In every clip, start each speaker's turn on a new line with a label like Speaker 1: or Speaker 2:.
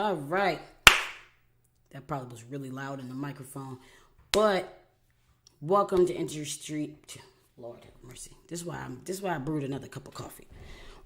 Speaker 1: All right. That probably was really loud in the microphone. But welcome to Industry. Lord have mercy. This is why I brewed another cup of coffee.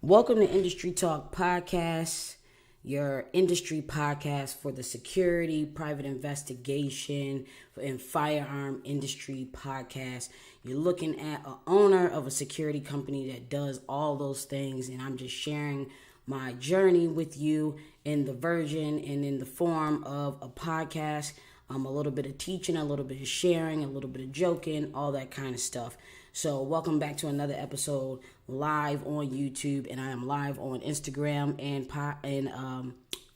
Speaker 1: Welcome to Industry Talk Podcast, your industry podcast for the security, private investigation, and firearm industry podcast. You're looking at an owner of a security company that does all those things, and I'm just sharing my journey with you in the version and in the form of a podcast. A little bit of teaching, a little bit of sharing, a little bit of joking, all that kind of stuff. So welcome back to another episode live on YouTube, and I am live on Instagram and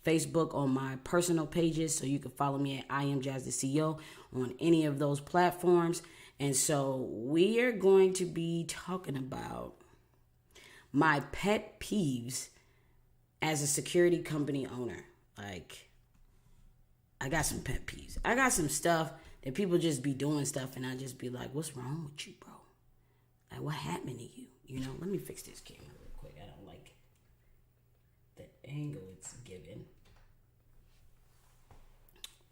Speaker 1: Facebook on my personal pages. So you can follow me at I Am Jazz the CEO on any of those platforms. And so we are going to be talking about my pet peeves as a security company owner. Like, I got some pet peeves. I got some stuff that people just be doing stuff, and I just be like, what's wrong with you, bro? Like, what happened to you? You know, let me fix this camera real quick. I don't like the angle it's giving.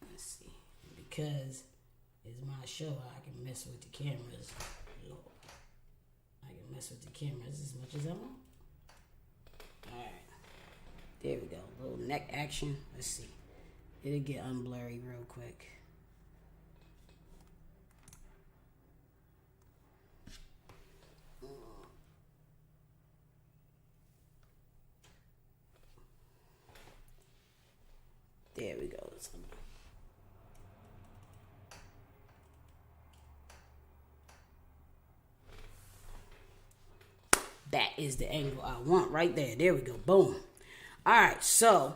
Speaker 1: Let's see. Because it's my show, I can mess with the cameras. Lord. I can mess with the cameras as much as I want. Alright. There we go. A little neck action. Let's see. It'll get unblurry real quick. There we go. That is the angle I want right there. There we go. Boom. All right. So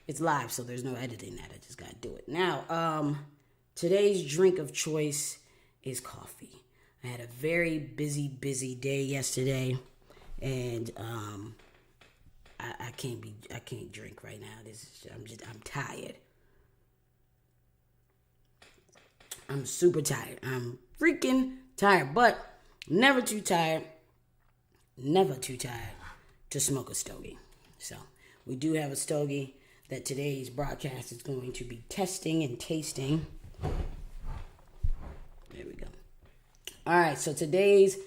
Speaker 1: it's live, so there's no editing that. I just got to do it. Now, today's drink of choice is coffee. I had a very busy day yesterday, and I can't drink right now. I'm tired. I'm super tired. I'm freaking tired, but never too tired to smoke a stogie. So we do have a stogie that today's broadcast is going to be testing and tasting. There we go. All right, so today's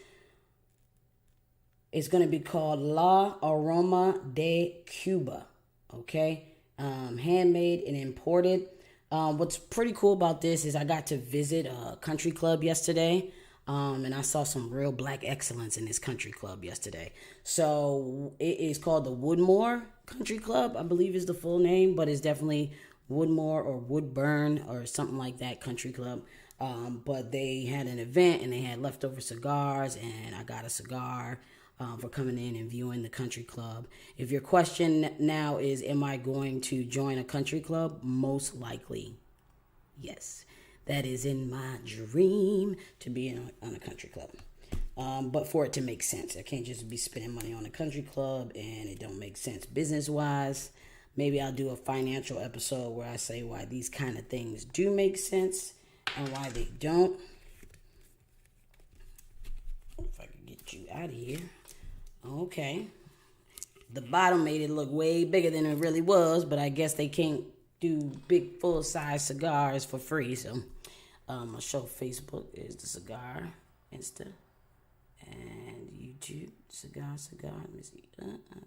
Speaker 1: is going to be called La Aroma de Cuba, okay? Handmade and imported. What's pretty cool about this is I got to visit a country club yesterday, and I saw some real black excellence in this country club yesterday. So it is called the Woodmore Country Club, I believe is the full name, but it's definitely Woodmore or Woodburn or something like that country club. But they had an event and they had leftover cigars, and I got a cigar for coming in and viewing the country club. If your question now is, am I going to join a country club? Most likely, yes. That is in my dream to be on a country club. But for it to make sense. I can't just be spending money on a country club and it don't make sense business-wise. Maybe I'll do a financial episode where I say why these kind of things do make sense and why they don't. If I can get you out of here. Okay. The bottle made it look way bigger than it really was, but I guess they can't do big full-size cigars for free. So I'll show Facebook is the cigar, Insta, and YouTube, cigar. Let me see.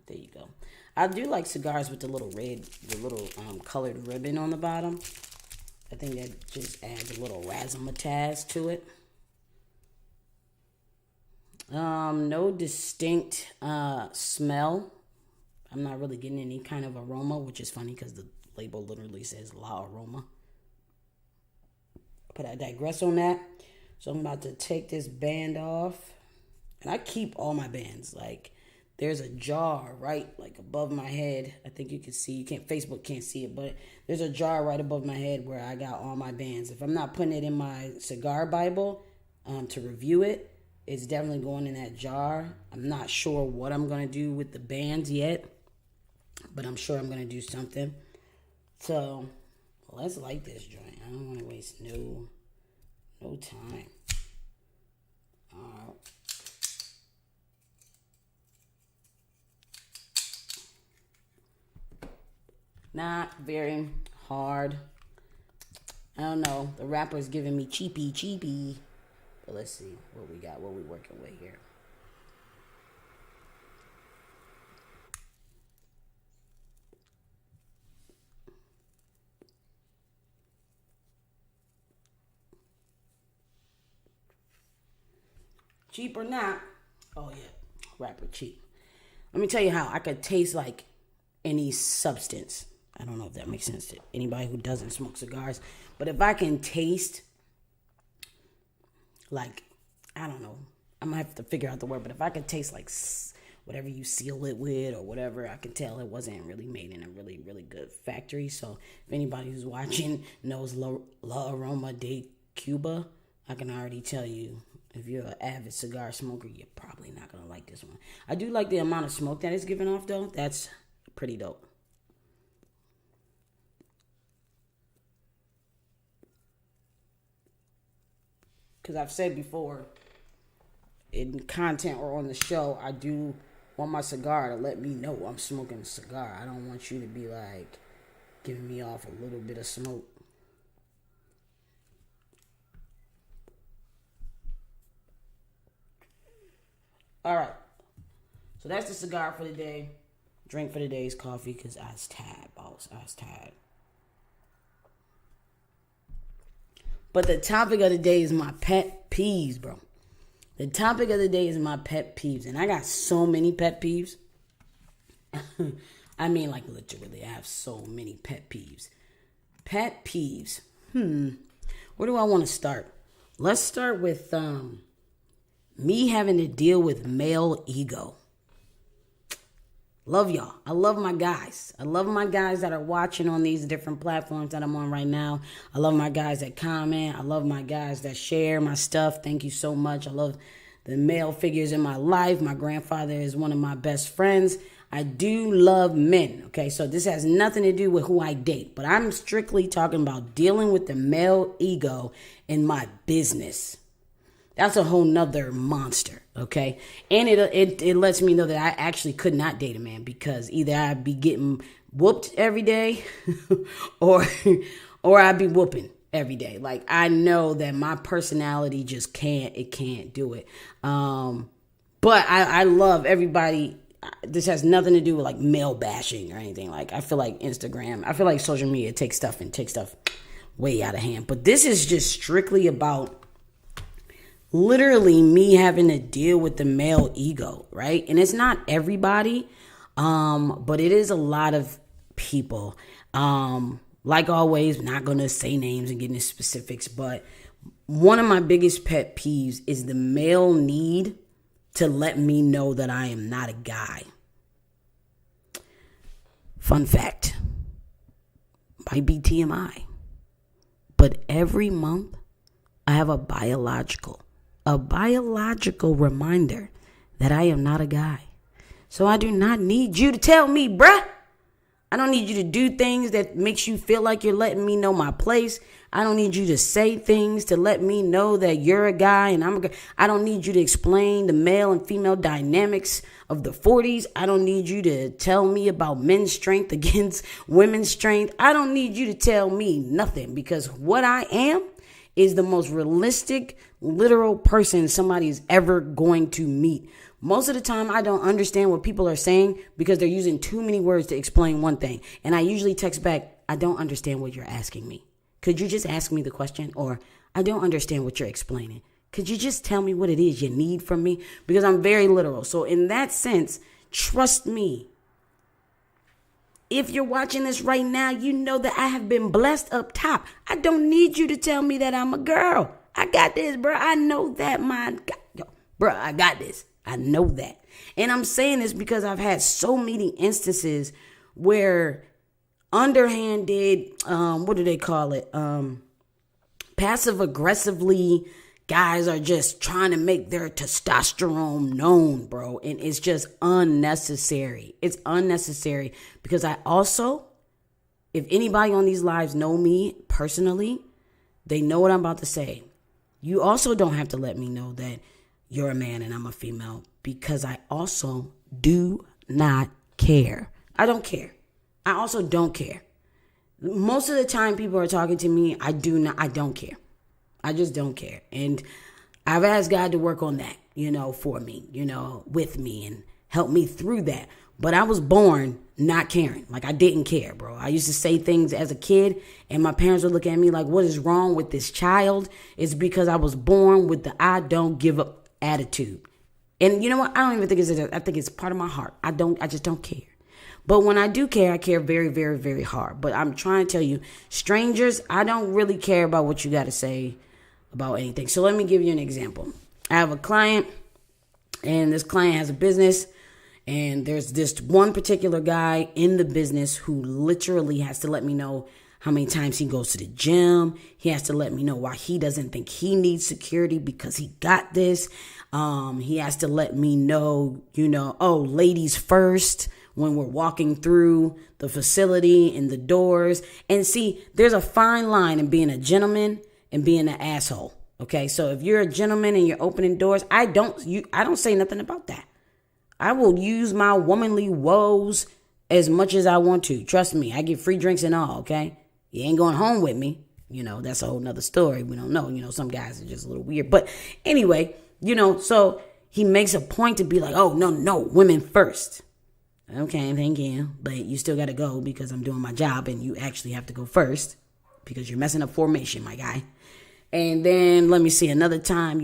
Speaker 1: There you go. I do like cigars with the little colored ribbon on the bottom. I think that just adds a little razzmatazz to it. No distinct smell. I'm not really getting any kind of aroma, which is funny because the label literally says La Aroma. But I digress on that. So I'm about to take this band off. And I keep all my bands. Like, there's a jar right like above my head. I think you can see. Facebook can't see it, but there's a jar right above my head where I got all my bands. If I'm not putting it in my cigar Bible to review it, it's definitely going in that jar. I'm not sure what I'm going to do with the bands yet, but I'm sure I'm going to do something. So let's light this joint. I don't want to waste no time. All right. Not very hard. I don't know. The rapper's giving me cheapy. But let's see what we got, what we working with here. Cheap or not? Oh yeah, rapper cheap. Let me tell you how I could taste like any substance. I don't know if that makes sense to anybody who doesn't smoke cigars. But if I can taste, like, I don't know. I'm going to have to figure out the word. But if I can taste, like, whatever you seal it with or whatever, I can tell it wasn't really made in a really, really good factory. So if anybody who's watching knows La Aroma de Cuba, I can already tell you, if you're an avid cigar smoker, you're probably not going to like this one. I do like the amount of smoke that it's giving off, though. That's pretty dope. Because I've said before, in content or on the show, I do want my cigar to let me know I'm smoking a cigar. I don't want you to be like giving me off a little bit of smoke. All right. So that's the cigar for the day. Drink for the day is coffee because I was tired, boss. I was tired. But the topic of the day is my pet peeves, bro. The topic of the day is my pet peeves. And I got so many pet peeves. I mean, like, literally, I have so many pet peeves. Pet peeves. Where do I want to start? Let's start with me having to deal with male ego. Love y'all. I love my guys. I love my guys that are watching on these different platforms that I'm on right now. I love my guys that comment. I love my guys that share my stuff. Thank you so much. I love the male figures in my life. My grandfather is one of my best friends. I do love men. Okay, so this has nothing to do with who I date, but I'm strictly talking about dealing with the male ego in my business. That's a whole nother monster, okay? And it lets me know that I actually could not date a man because either I'd be getting whooped every day or I'd be whooping every day. Like, I know that my personality just can't do it. But I love everybody. This has nothing to do with like male bashing or anything. Like, I feel like Instagram, I feel like social media takes stuff way out of hand. But this is just strictly about literally me having to deal with the male ego, right? And it's not everybody, but it is a lot of people. Like always, not going to say names and get into specifics, but one of my biggest pet peeves is the male need to let me know that I am not a guy. Fun fact, might be TMI, but every month I have a biological reminder that I am not a guy. So I do not need you to tell me, bruh. I don't need you to do things that makes you feel like you're letting me know my place. I don't need you to say things to let me know that you're a guy and I'm a guy. I don't need you to explain the male and female dynamics of the 40s. I don't need you to tell me about men's strength against women's strength. I don't need you to tell me nothing, because what I am is the most realistic, literal person somebody is ever going to meet. Most of the time, I don't understand what people are saying because they're using too many words to explain one thing. And I usually text back, I don't understand what you're asking me. Could you just ask me the question? Or, I don't understand what you're explaining. Could you just tell me what it is you need from me? Because I'm very literal. So in that sense, trust me. If you're watching this right now, you know that I have been blessed up top. I don't need you to tell me that I'm a girl. I got this, bro. I know that, bro, I got this. I know that. And I'm saying this because I've had so many instances where underhanded, what do they call it? Passive aggressively, guys are just trying to make their testosterone known, bro. And it's just unnecessary. It's unnecessary because I also, if anybody on these lives know me personally, they know what I'm about to say. You also don't have to let me know that you're a man and I'm a female, because I also do not care. I don't care. I also don't care. Most of the time people are talking to me, I don't care. I just don't care. And I've asked God to work on that, for me, with me and help me through that. But I was born not caring. Like, I didn't care, bro. I used to say things as a kid, and my parents would look at me like, what is wrong with this child? It's because I was born with the I don't give up attitude. And you know what? I don't even think I think it's part of my heart. I just don't care. But when I do care, I care very, very, very hard. But I'm trying to tell you, strangers, I don't really care about what you got to say about anything. So let me give you an example. I have a client, and this client has a business. And there's this one particular guy in the business who literally has to let me know how many times he goes to the gym. He has to let me know why he doesn't think he needs security because he got this. He has to let me know, ladies first when we're walking through the facility and the doors. And see, there's a fine line in being a gentleman and being an asshole. Okay, so if you're a gentleman and you're opening doors, I don't say nothing about that. I will use my womanly woes as much as I want to. Trust me, I get free drinks and all, okay? You ain't going home with me. That's a whole nother story. We don't know. Some guys are just a little weird. But anyway, so he makes a point to be like, oh, no, women first. Okay, thank you. But you still got to go because I'm doing my job and you actually have to go first because you're messing up formation, my guy. And then let me see another time,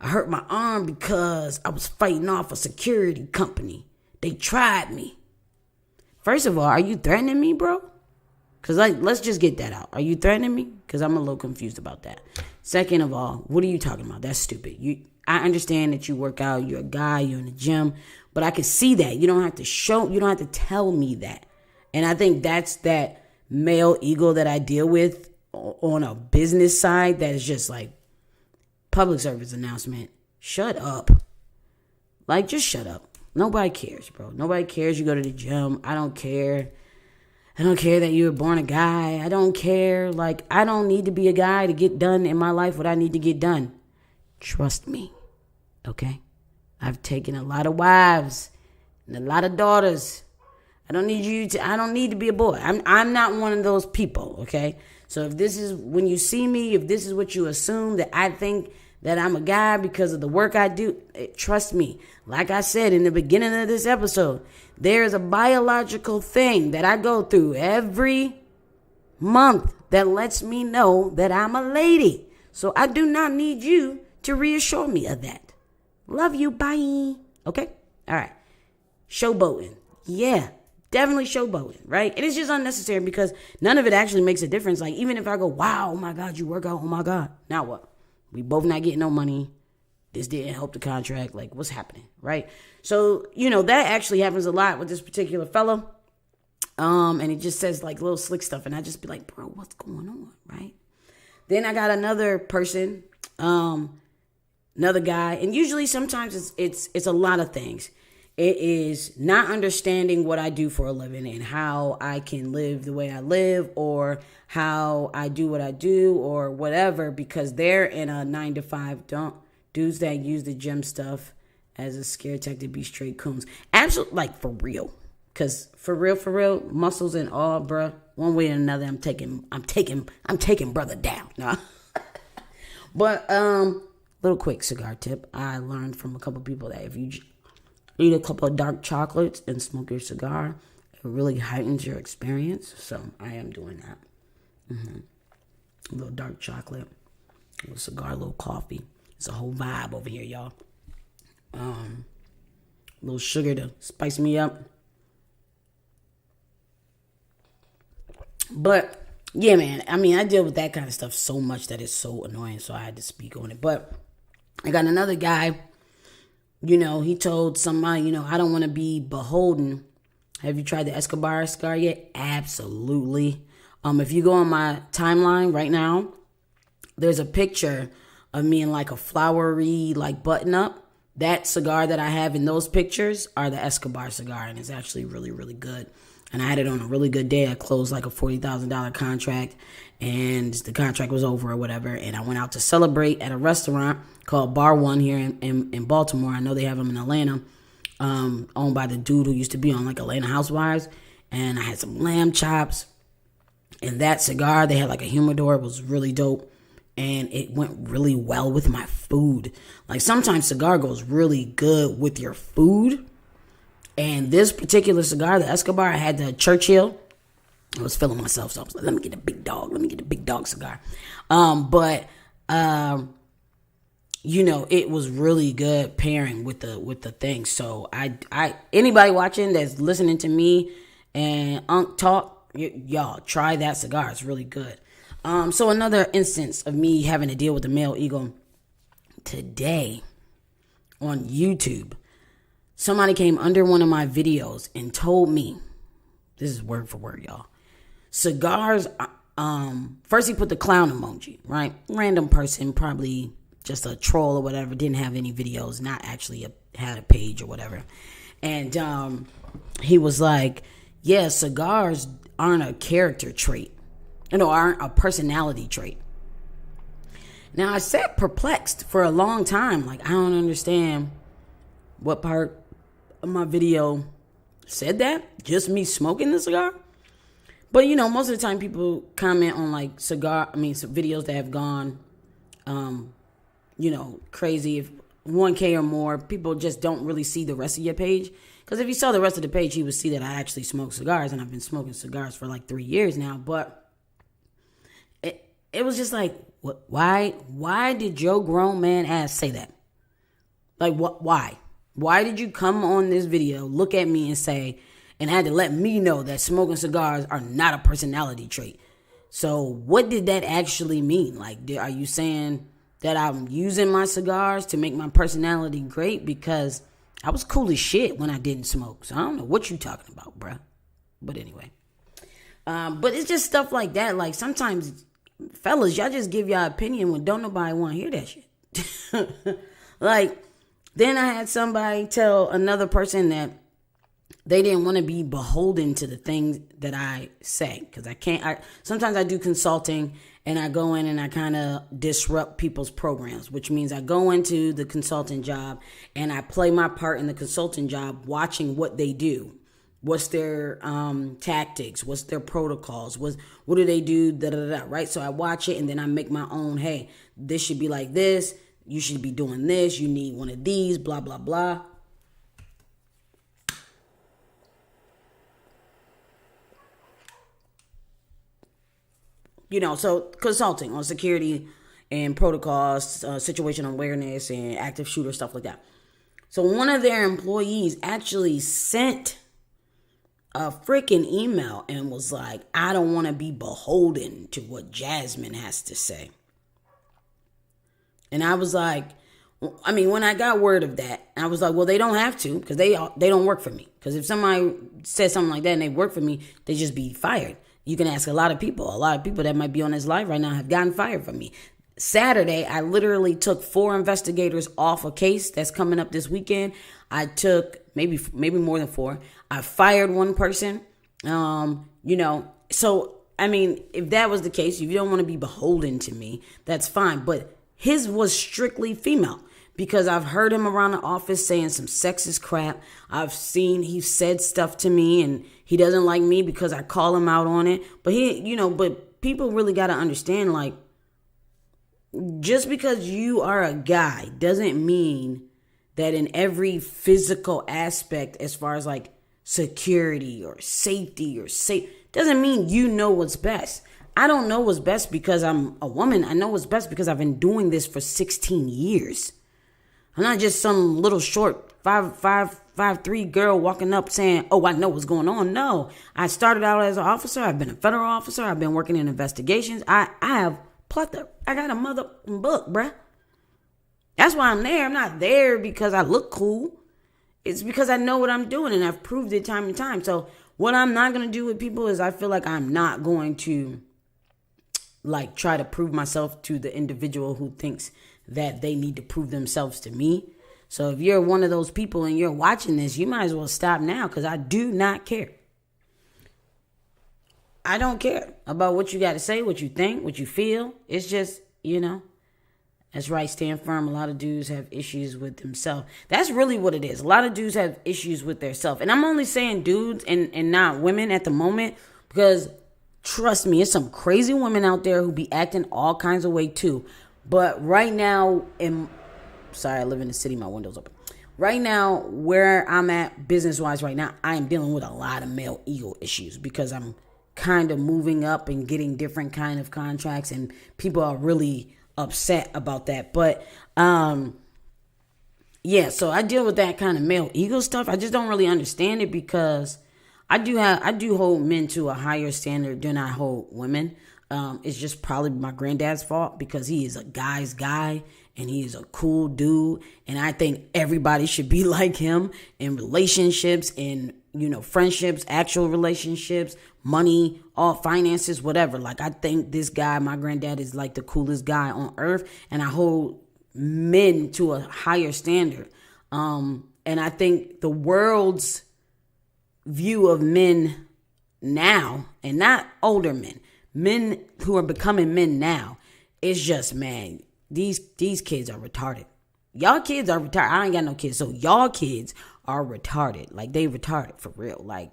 Speaker 1: I hurt my arm because I was fighting off a security company. They tried me. First of all, are you threatening me, bro? Because let's just get that out. Are you threatening me? Because I'm a little confused about that. Second of all, what are you talking about? That's stupid. I understand that you work out. You're a guy. You're in the gym. But I can see that. You don't have to tell me that. And I think that's that male ego that I deal with on a business side that is just like, public service announcement. Shut up. Like, just shut up. Nobody cares, bro. Nobody cares you go to the gym. I don't care. I don't care that you were born a guy. I don't care. Like, I don't need to be a guy to get done in my life what I need to get done. Trust me. Okay? I've taken a lot of wives and a lot of daughters. I don't need to be a boy. I'm not one of those people, okay? So if this is, when you see me, if this is what you assume, that I think that I'm a guy because of the work I do, trust me. Like I said in the beginning of this episode, there is a biological thing that I go through every month that lets me know that I'm a lady. So I do not need you to reassure me of that. Love you. Bye. Okay? All right. Showboating. Yeah. Definitely showboating, right? And it's just unnecessary because none of it actually makes a difference. Like, even if I go, wow, oh my God, you work out, oh my God. Now what? We both not getting no money. This didn't help the contract. Like, what's happening, right? So, that actually happens a lot with this particular fellow. And he just says, like, little slick stuff. And I just be like, bro, what's going on, right? Then I got another person, another guy. And usually sometimes it's a lot of things. It is not understanding what I do for a living and how I can live the way I live or how I do what I do or whatever, because they're in a 9-to-5. Dudes that use the gym stuff as a scare tactic to be straight coons. Absolutely, like, for real. Because for real, muscles and all, bruh, one way or another, I'm taking brother down. No. But little quick cigar tip. I learned from a couple people that if you eat a couple of dark chocolates and smoke your cigar, it really heightens your experience. So I am doing that. A little dark chocolate, a little cigar, a little coffee. It's a whole vibe over here, y'all. A little sugar to spice me up. But yeah, man, I mean, I deal with that kind of stuff so much that it's so annoying, so I had to speak on it. But I got another guy, he told somebody, I don't want to be beholden. Have you tried the Escobar cigar yet? Absolutely. If you go on my timeline right now, there's a picture of me in like a flowery, like button up. That cigar that I have in those pictures are the Escobar cigar, and it's actually really, really good. And I had it on a really good day. I closed like a $40,000 contract, and the contract was over or whatever. And I went out to celebrate at a restaurant called Bar One here in Baltimore. I know they have them in Atlanta, owned by the dude who used to be on like Atlanta Housewives. And I had some lamb chops. And that cigar, they had like a humidor, it was really dope. And it went really well with my food. Like sometimes cigar goes really good with your food. And this particular cigar, the Escobar, I had the Churchill. I was feeling myself, so I was like, let me get a big dog. Let me get a big dog cigar. It was really good pairing with the thing. So I anybody watching that's listening to me and Unc talk, y'all try that cigar. It's really good. So another instance of me having to deal with the male ego today on YouTube. Somebody came under one of my videos and told me, this is word for word, y'all. Cigars, first he put the clown emoji, right? Random person, probably just a troll or whatever, didn't have any videos, not actually had a page or whatever. And he was like, yeah, cigars aren't a character trait. Aren't a personality trait. Now, I sat perplexed for a long time. Like, I don't understand what part of my video said that. Just me smoking the cigar. But, most of the time people comment on, like, some videos that have gone, crazy. If 1K or more, people just don't really see the rest of your page. Because if you saw the rest of the page, you would see that I actually smoke cigars. And I've been smoking cigars for, like, 3 years now. But it was just like, why did your grown man ass say that? Like, why? Why did you come on this video, look at me and say, and had to let me know that smoking cigars are not a personality trait? So what did that actually mean? Like, are you saying that I'm using my cigars to make my personality great? Because I was cool as shit when I didn't smoke. So I don't know what you talking about, bruh. But anyway. But it's just stuff like that. Like, sometimes, fellas, y'all just give y'all opinion when don't nobody want to hear that shit. Like, then I had somebody tell another person that they didn't want to be beholden to the things that I say. Because sometimes I do consulting and I go in and I kind of disrupt people's programs, which means I go into the consulting job and I play my part in the consulting job watching what they do. What's their tactics? What's their protocols? What do they do? Right? So I watch it and then I make my own. Hey, this should be like this. You should be doing this. You need one of these. Blah blah blah. So consulting on security and protocols, situational awareness, and active shooter stuff like that. So one of their employees actually sent a freaking email and was like, I don't want to be beholden to what Jasmine has to say. And I was like, when I got word of that, I was like, well, they don't have to, because they don't work for me. Because if somebody says something like that and they work for me, they just be fired. You can ask a lot of people that might be on this live right now have gotten fired from me. Saturday, I literally took 4 investigators off a case that's coming up this weekend. I took maybe more than 4. I fired one person. So, if that was the case, if you don't want to be beholden to me, that's fine. But his was strictly female because I've heard him around the office saying some sexist crap. I've seen he said stuff to me and he doesn't like me because I call him out on it. But but people really got to understand, like, just because you are a guy doesn't mean that in every physical aspect, as far as like security or safety doesn't mean you know what's best. I don't know what's best because I'm a woman. I know what's best because I've been doing this for 16 years. I'm not just some little short 5'3" girl walking up saying, oh, I know what's going on. No, I started out as an officer. I've been a federal officer. I've been working in investigations. I have plethora. I got a mother book, bruh. That's why I'm there. I'm not there because I look cool. It's because I know what I'm doing and I've proved it time and time. So what I'm not going to do with people is I feel like I'm not going to like try to prove myself to the individual who thinks that they need to prove themselves to me. So if you're one of those people and you're watching this, you might as well stop now because I do not care. I don't care about what you got to say, what you think, what you feel. It's just, that's right, stand firm. A lot of dudes have issues with themselves. That's really what it is. A lot of dudes have issues with their self. And I'm only saying dudes and not women at the moment because Trust me, it's some crazy women out there who be acting all kinds of way too. But right now, sorry, I live in the city, my window's open. Right now, where I'm at business-wise right now, I am dealing with a lot of male ego issues because I'm kind of moving up and getting different kind of contracts, and people are really upset about that. But yeah, so I deal with that kind of male ego stuff. I just don't really understand it because I do hold men to a higher standard than I hold women. It's just probably my granddad's fault because he is a guy's guy and he is a cool dude. And I think everybody should be like him in relationships, in, friendships, actual relationships, money, all finances, whatever. Like, I think this guy, my granddad, is like the coolest guy on earth. And I hold men to a higher standard. And I think the world's view of men now, and not older men who are becoming men now, is just, man, these kids are retarded. Y'all kids are retarded. I ain't got no kids, so y'all kids are retarded. Like, they retarded for real. Like,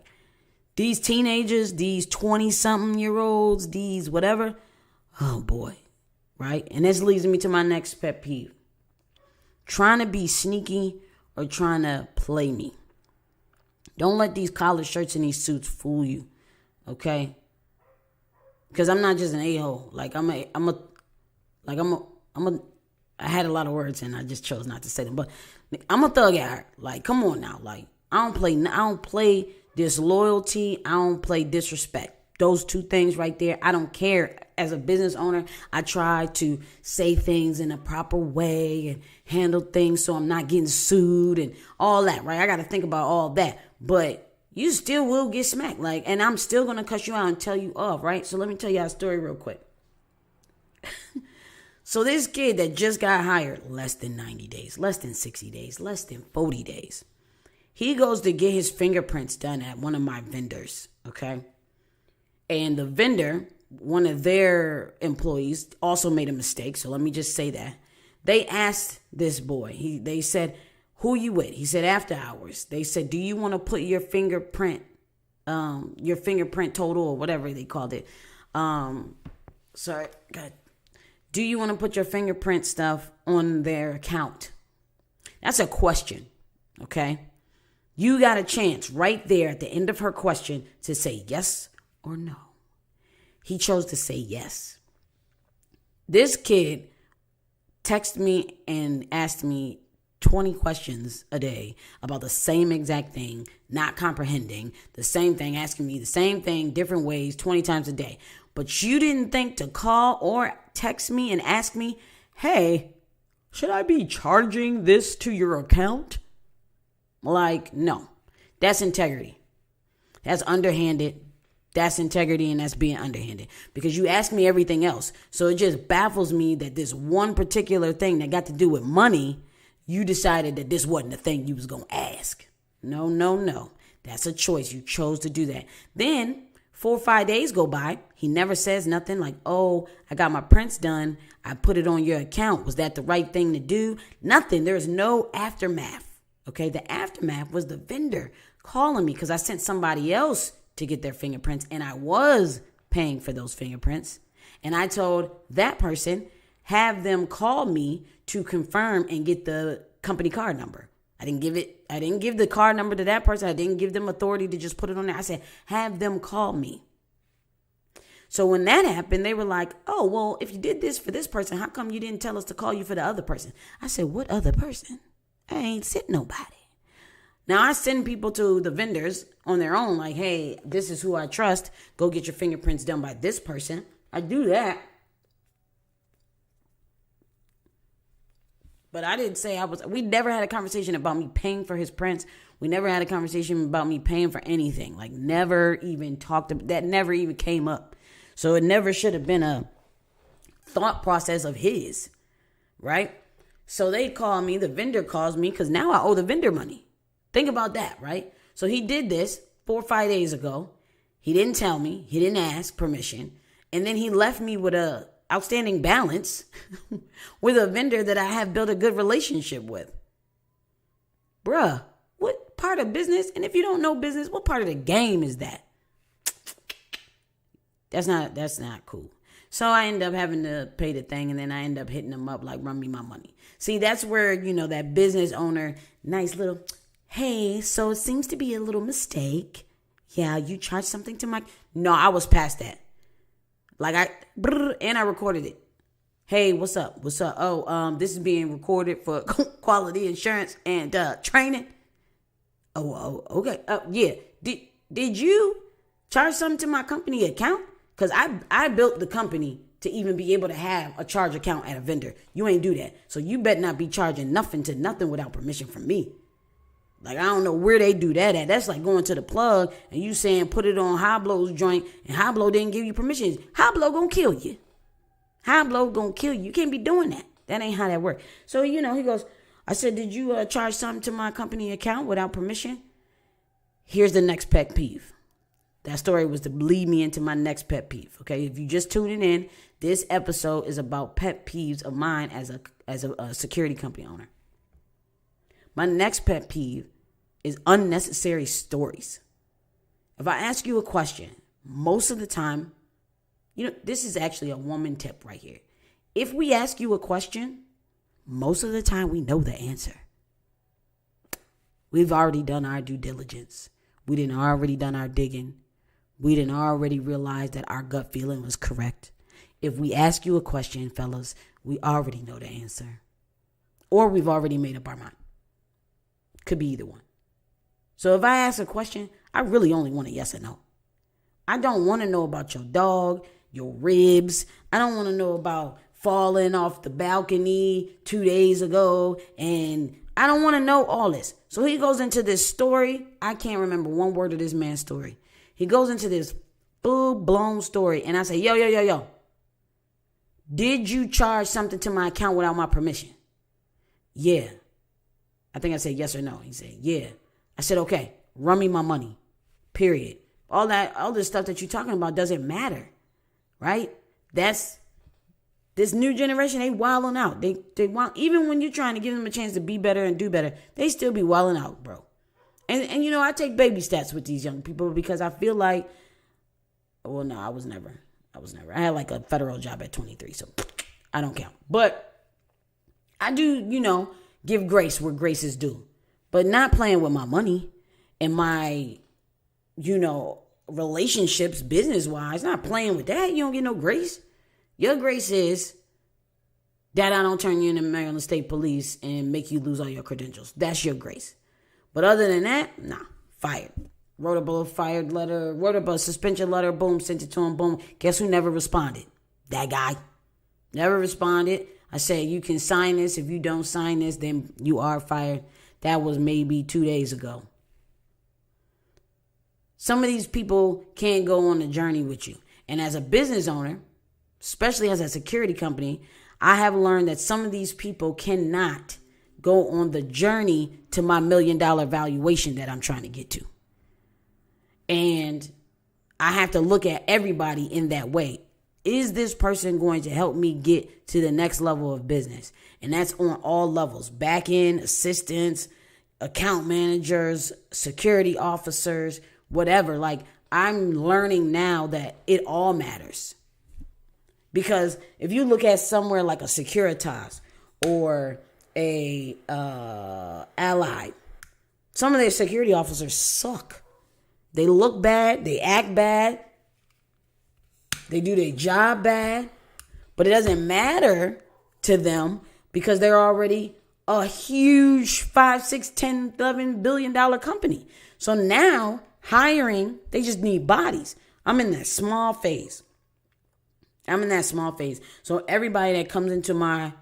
Speaker 1: these teenagers, these 20-something-year-olds, these whatever, oh boy, right? And this leads me to my next pet peeve. Trying to be sneaky or trying to play me. Don't let these collar shirts and these suits fool you, okay? Because I'm not just an a-hole. Like, I had a lot of words and I just chose not to say them. But I'm a thug at heart. Like, come on now. Like, I don't play disloyalty. I don't play disrespect. Those two things right there, I don't care. As a business owner, I try to say things in a proper way and handle things so I'm not getting sued and all that, right? I got to think about all that. But you still will get smacked. Like, and I'm still going to cuss you out and tell you off, right? So let me tell you a story real quick. So this kid that just got hired less than 90 days, less than 60 days, less than 40 days. He goes to get his fingerprints done at one of my vendors, okay? And the vendor, one of their employees, also made a mistake. So let me just say that. They asked this boy, they said, who you with? He said, after hours. They said, do you want to put your fingerprint total or whatever they called it? Sorry, God. Do you want to put your fingerprint stuff on their account? That's a question, okay? You got a chance right there at the end of her question to say yes or no. He chose to say yes. This kid texted me and asked me 20 questions a day about the same exact thing, not comprehending the same thing, asking me the same thing, different ways, 20 times a day. But you didn't think to call or text me and ask me, hey, should I be charging this to your account? Like, no. That's integrity. That's underhanded. That's integrity, and that's being underhanded. Because you ask me everything else. So it just baffles me that this one particular thing that got to do with money, you decided that this wasn't the thing you was going to ask. No. That's a choice. You chose to do that. Then 4 or 5 days go by. He never says nothing like, oh, I got my prints done. I put it on your account. Was that the right thing to do? Nothing. There's no aftermath. Okay, the aftermath was the vendor calling me because I sent somebody else to get their fingerprints, and I was paying for those fingerprints. And I told that person, have them call me to confirm and get the company card number. I didn't give the card number to that person. I didn't give them authority to just put it on there. I said, have them call me. So when that happened, they were like, oh, well, if you did this for this person, how come you didn't tell us to call you for the other person? I said, what other person? I ain't sent nobody. Now, I send people to the vendors on their own, like, hey, this is who I trust. Go get your fingerprints done by this person. I do that. But I didn't say we never had a conversation about me paying for his prints. We never had a conversation about me paying for anything. Like, never even that never even came up. So it never should have been a thought process of his, right? So they call me, the vendor calls me, because now I owe the vendor money. Think about that, right? So he did this 4 or 5 days ago. He didn't tell me. He didn't ask permission. And then he left me with a outstanding balance with a vendor that I have built a good relationship with. Bruh, what part of business? And if you don't know business, what part of the game is that? That's not cool. So I end up having to pay the thing, and then I end up hitting them up like, run me my money. See, that's where, that business owner, nice little, hey, so it seems to be a little mistake. Yeah, you charged something to my... No, I was past that. And I recorded it. Hey, what's up? What's up? Oh, this is being recorded for quality insurance and training. Oh, okay. Yeah. Did you charge something to my company account? Because I built the company to even be able to have a charge account at a vendor. You ain't do that. So you better not be charging nothing to nothing without permission from me. Like, I don't know where they do that at. That's like going to the plug and you saying put it on Hoblo's joint and Hoblo didn't give you permission. Hoblo gonna kill you. Hoblo gonna kill you. You can't be doing that. That ain't how that works. So, he goes, I said, did you charge something to my company account without permission? Here's the next pet peeve. That story was to lead me into my next pet peeve. Okay, if you just tuning in, this episode is about pet peeves of mine as a security company owner. My next pet peeve is unnecessary stories. If I ask you a question, most of the time, this is actually a woman tip right here. If we ask you a question, most of the time we know the answer. We've already done our due diligence. We didn't already done our digging. We didn't already realize that our gut feeling was correct. If we ask you a question, fellas, we already know the answer. Or we've already made up our mind. Could be either one. So if I ask a question, I really only want a yes or no. I don't want to know about your dog, your ribs. I don't want to know about falling off the balcony 2 days ago. And I don't want to know all this. So he goes into this story. I can't remember one word of this man's story. He goes into this full-blown story. And I say, yo. Did you charge something to my account without my permission? Yeah. I think I said yes or no. He said, yeah. I said, okay, run me my money. Period. All this stuff that you're talking about doesn't matter. Right? That's this new generation, they wilding out. They want, even when you're trying to give them a chance to be better and do better, they still be wilding out, bro. And I take baby steps with these young people because I feel like, well, no, I was never. I had like a federal job at 23, so I don't count. But I do, give grace where grace is due. But not playing with my money and my, relationships business-wise. Not playing with that. You don't get no grace. Your grace is that I don't turn you into Maryland State Police and make you lose all your credentials. That's your grace. But other than that, nah, fired. Wrote up a suspension letter, boom, sent it to him, boom. Guess who never responded? That guy. Never responded. I said, you can sign this. If you don't sign this, then you are fired. That was maybe 2 days ago. Some of these people can't go on the journey with you. And as a business owner, especially as a security company, I have learned that some of these people cannot go on the journey to my $1 million valuation that I'm trying to get to. And I have to look at everybody in that way. Is this person going to help me get to the next level of business? And that's on all levels. Back end, assistants, account managers, security officers, whatever. Like, I'm learning now that it all matters. Because if you look at somewhere like a Securitas or a Allied, some of their security officers suck. They look bad. They act bad. They do their job bad. But it doesn't matter to them because they're already a huge 5, 6, 10, $11 billion company. So now hiring, they just need bodies. I'm in that small phase. So everybody that comes into my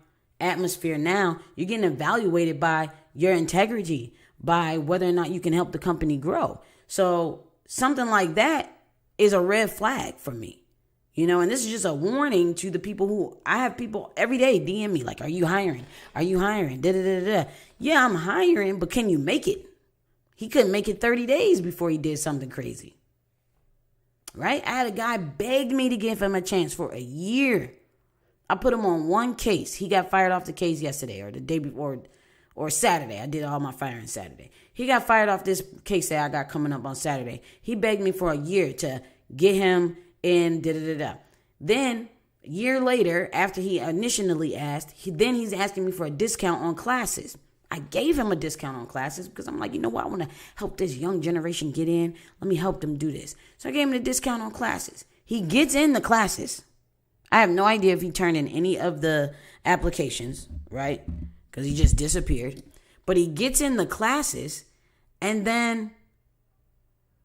Speaker 1: atmosphere now, you're getting evaluated by your integrity, by whether or not you can help the company grow. So something like that is a red flag for me. And this is just a warning to the people who, I have people every day DM me like, are you hiring? Are you hiring? Yeah, I'm hiring, but can you make it? He couldn't make it 30 days before he did something crazy. Right? I had a guy beg me to give him a chance for a year. I put him on one case. He got fired off the case yesterday or the day before or Saturday. I did all my firing Saturday. He got fired off this case that I got coming up on Saturday. He begged me for a year to get him and da-da-da-da. Then, a year later, after he initially asked, he's asking me for a discount on classes. I gave him a discount on classes because I'm like, you know what? I want to help this young generation get in. Let me help them do this. So I gave him a discount on classes. He gets in the classes. I have no idea if he turned in any of the applications, right? Because he just disappeared. But he gets in the classes and then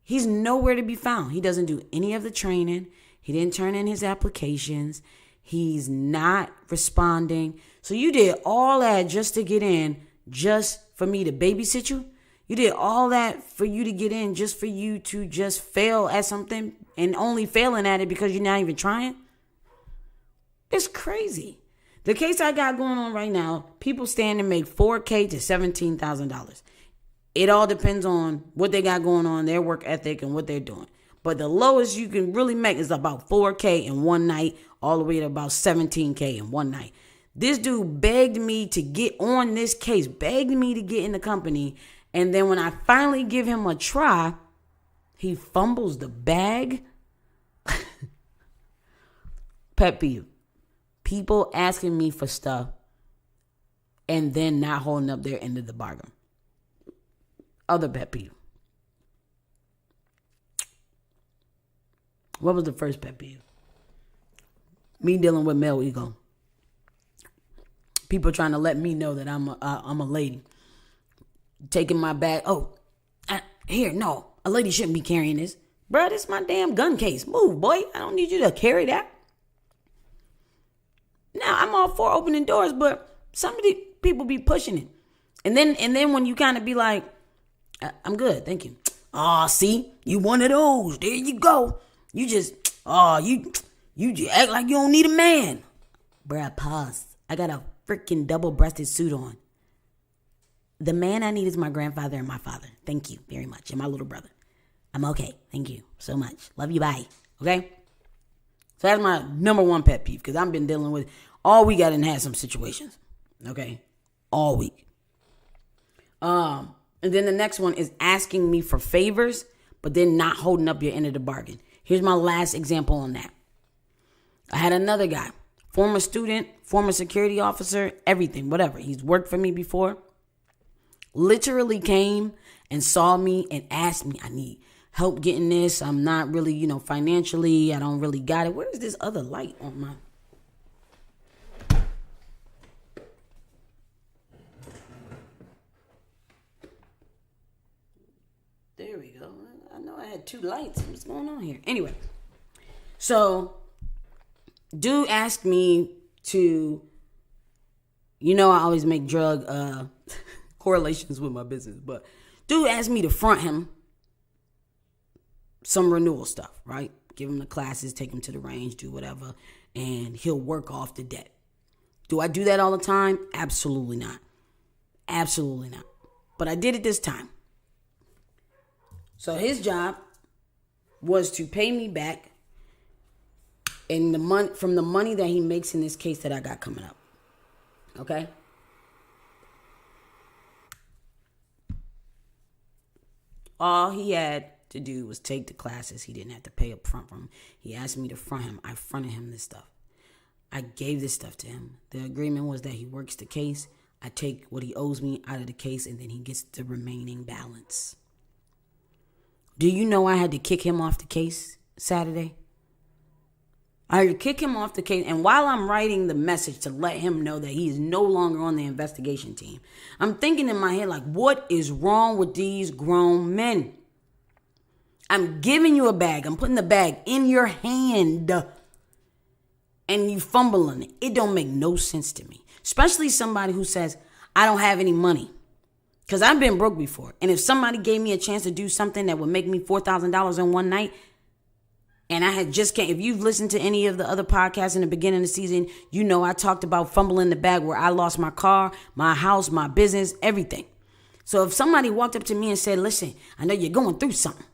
Speaker 1: he's nowhere to be found. He doesn't do any of the training. He didn't turn in his applications. He's not responding. So you did all that just to get in, just for me to babysit you? You did all that for you to get in, just for you to just fail at something and only failing at it because you're not even trying? It's crazy. The case I got going on right now, people stand to make $4,000 to $17,000. It all depends on what they got going on, their work ethic, and what they're doing. But the lowest you can really make is about $4,000 in one night, all the way to about $17,000 in one night. This dude begged me to get on this case, begged me to get in the company. And then when I finally give him a try, he fumbles the bag. Pet peeve. People asking me for stuff and then not holding up their end of the bargain. Other pet peeve. What was the first pet peeve? Me dealing with male ego. People trying to let me know that I'm a lady. Taking my bag. No, a lady shouldn't be carrying this. Bruh, this is my damn gun case. Move, boy. I don't need you to carry that. Now, I'm all for opening doors, but some of these people be pushing it. And then when you kind of be like, I'm good, thank you. Oh, see, you one of those. There you go. You just, you act like you don't need a man. Bruh, pause. I got a freaking double-breasted suit on. The man I need is my grandfather and my father. Thank you very much. And my little brother. I'm okay. Thank you so much. Love you. Bye. Okay? So that's my number one pet peeve because I've been dealing with all week. I didn't have some situations. Okay? All week. And then the next one is asking me for favors, but then not holding up your end of the bargain. Here's my last example on that. I had another guy, former student, former security officer, everything, whatever. He's worked for me before. Literally came and saw me and asked me, I need help getting this. I'm not really, financially, I don't really got it. Where's this other light on my... There we go. I know I had two lights. What's going on here? Anyway, so dude asked me to, I always make drug correlations with my business, but dude asked me to front him some renewal stuff, right? Give him the classes, take him to the range, do whatever, and he'll work off the debt. Do I do that all the time? Absolutely not. Absolutely not. But I did it this time. So his job was to pay me back in from the money that he makes in this case that I got coming up. Okay? All he had to do was take the classes. He didn't have to pay up front for him. He asked me to front him. I fronted him this stuff. I gave this stuff to him. The agreement was that he works the case. I take what he owes me out of the case, and then he gets the remaining balance. Do you know I had to kick him off the case Saturday? I had to kick him off the case, and while I'm writing the message to let him know that he is no longer on the investigation team, I'm thinking in my head, like, what is wrong with these grown men? I'm giving you a bag. I'm putting the bag in your hand, and you fumbling it. It don't make no sense to me, especially somebody who says, I don't have any money. Because I've been broke before. And if somebody gave me a chance to do something that would make me $4,000 in one night, and I had just can't, if you've listened to any of the other podcasts in the beginning of the season, I talked about fumbling the bag where I lost my car, my house, my business, everything. So if somebody walked up to me and said, listen, I know you're going through something,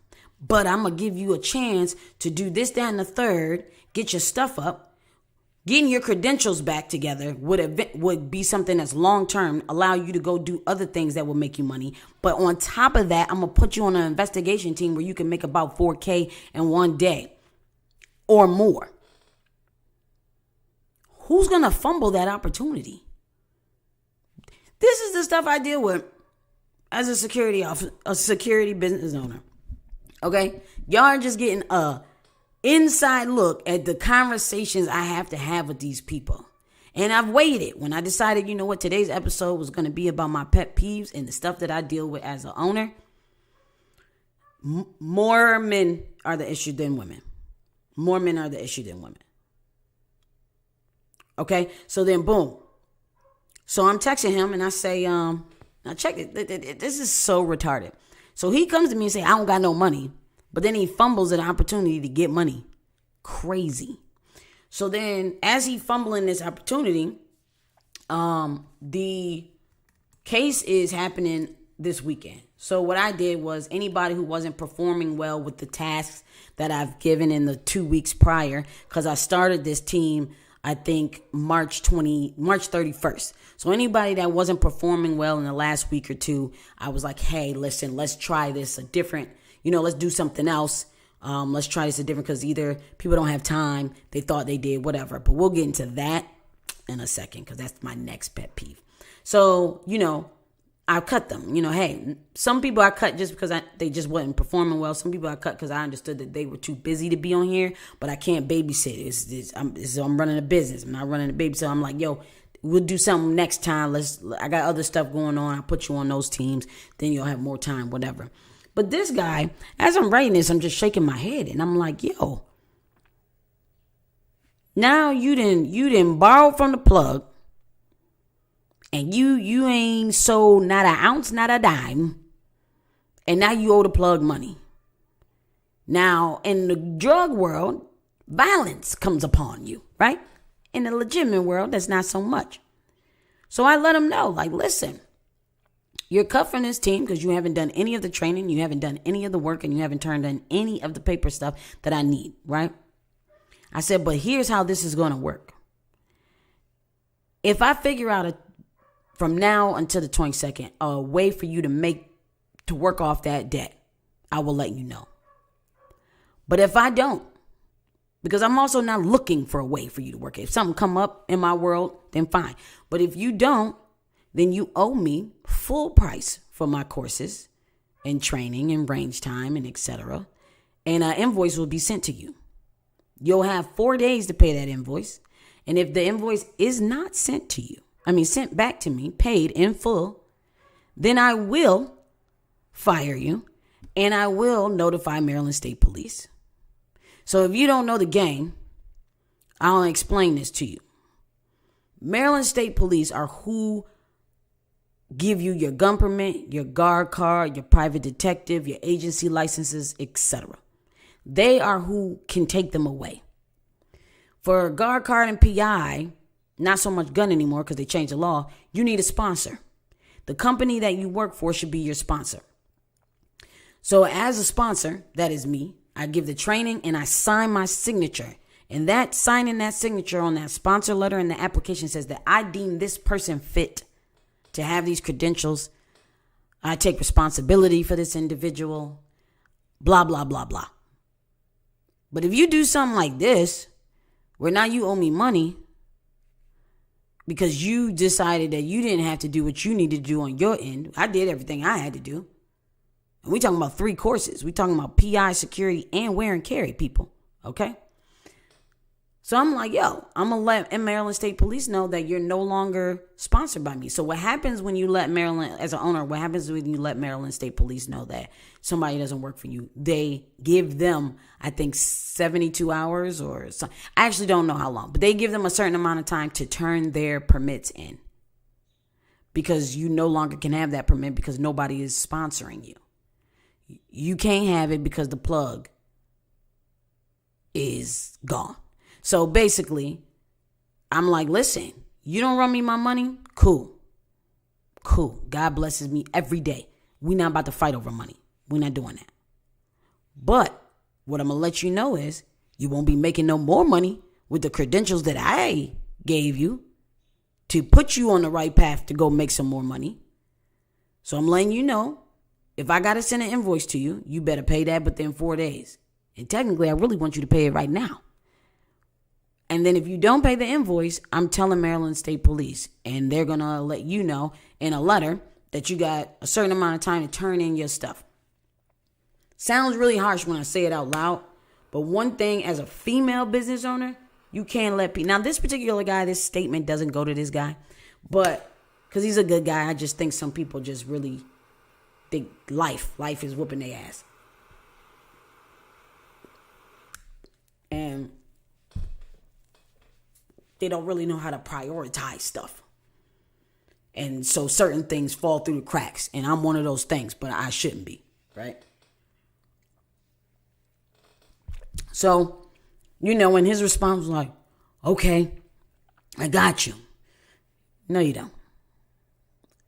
Speaker 1: but I'm going to give you a chance to do this, that, and the third, get your stuff up. Getting your credentials back together would be something that's long-term, allow you to go do other things that will make you money. But on top of that, I'm going to put you on an investigation team where you can make about $4,000 in one day. or more. Who's going to fumble that opportunity? This is the stuff I deal with as a security business owner. Okay? Y'all are just getting a inside look at the conversations I have to have with these people. And I've waited. When I decided, you know what, today's episode was going to be about my pet peeves and the stuff that I deal with as an owner. More men are the issue than women. More men are the issue than women. Okay? So then, boom. So I'm texting him and I say, now check it. This is so retarded. So he comes to me and say, I don't got no money. But then he fumbles at an opportunity to get money. Crazy. So then as he fumbling this opportunity, the case is happening this weekend. So what I did was anybody who wasn't performing well with the tasks that I've given in the 2 weeks prior, because I started this team, I think March 31st. So anybody that wasn't performing well in the last week or two, I was like, hey, listen, let's try this a different, let's do something else. Let's try this a different, because either people don't have time, they thought they did, whatever. But we'll get into that in a second, because that's my next pet peeve. So, I cut them. Hey, some people I cut just because they just wasn't performing well. Some people I cut because I understood that they were too busy to be on here, but I can't babysit. I'm running a business. I'm not running a baby. So I'm like, yo, we'll do something next time. I got other stuff going on. I'll put you on those teams. Then you'll have more time, whatever. But this guy, as I'm writing this, I'm just shaking my head. And I'm like, yo, now you didn't borrow from the plug. And you ain't sold not an ounce, not a dime. And now you owe the plug money. Now, in the drug world, violence comes upon you, right? In the legitimate world, that's not so much. So I let him know, like, listen, you're cut from this team because you haven't done any of the training, you haven't done any of the work, and you haven't turned in any of the paper stuff that I need, right? I said, but here's how this is going to work. If I figure out from now until the 22nd, a way for you to work off that debt, I will let you know. But if I don't, because I'm also not looking for a way for you to work it. If something come up in my world, then fine. But if you don't, then you owe me full price for my courses and training and range time and etc. And an invoice will be sent to you. You'll have 4 days to pay that invoice. And if the invoice is not sent back to me, paid in full, then I will fire you and I will notify Maryland State Police. So if you don't know the game, I'll explain this to you. Maryland State Police are who give you your gun permit, your guard card, your private detective, your agency licenses, etc. They are who can take them away. For a guard card and PI, not so much gun anymore because they changed the law, you need a sponsor. The company that you work for should be your sponsor. So as a sponsor, that is me, I give the training and I sign my signature. And that signing that signature on that sponsor letter and the application says that I deem this person fit to have these credentials. I take responsibility for this individual, blah, blah, blah, blah. But if you do something like this, where now you owe me money because you decided that you didn't have to do what you needed to do on your end. I did everything I had to do. And we talking about 3 courses. We talking about PI, security, and wear and carry, people. Okay? So I'm like, yo, I'm going to let Maryland State Police know that you're no longer sponsored by me. So what happens when you let Maryland, as an owner, what happens when you let Maryland State Police know that somebody doesn't work for you? They give them, I think, 72 hours or something. I actually don't know how long, but they give them a certain amount of time to turn their permits in. Because you no longer can have that permit because nobody is sponsoring you. You can't have it because the plug is gone. So basically, I'm like, listen, you don't run me my money? Cool. God blesses me every day. We're not about to fight over money. We're not doing that. But what I'm going to let you know is you won't be making no more money with the credentials that I gave you to put you on the right path to go make some more money. So I'm letting you know, if I got to send an invoice to you, you better pay that within 4 days. And technically, I really want you to pay it right now. And then if you don't pay the invoice, I'm telling Maryland State Police. And they're going to let you know in a letter that you got a certain amount of time to turn in your stuff. Sounds really harsh when I say it out loud. But one thing, as a female business owner, you can't let people... Now, this particular guy, this statement doesn't go to this guy. But because he's a good guy, I just think some people just really think life is whooping their ass. And they don't really know how to prioritize stuff. And so certain things fall through the cracks. And I'm one of those things, but I shouldn't be, right? So, and his response was like, okay, I got you. No, you don't.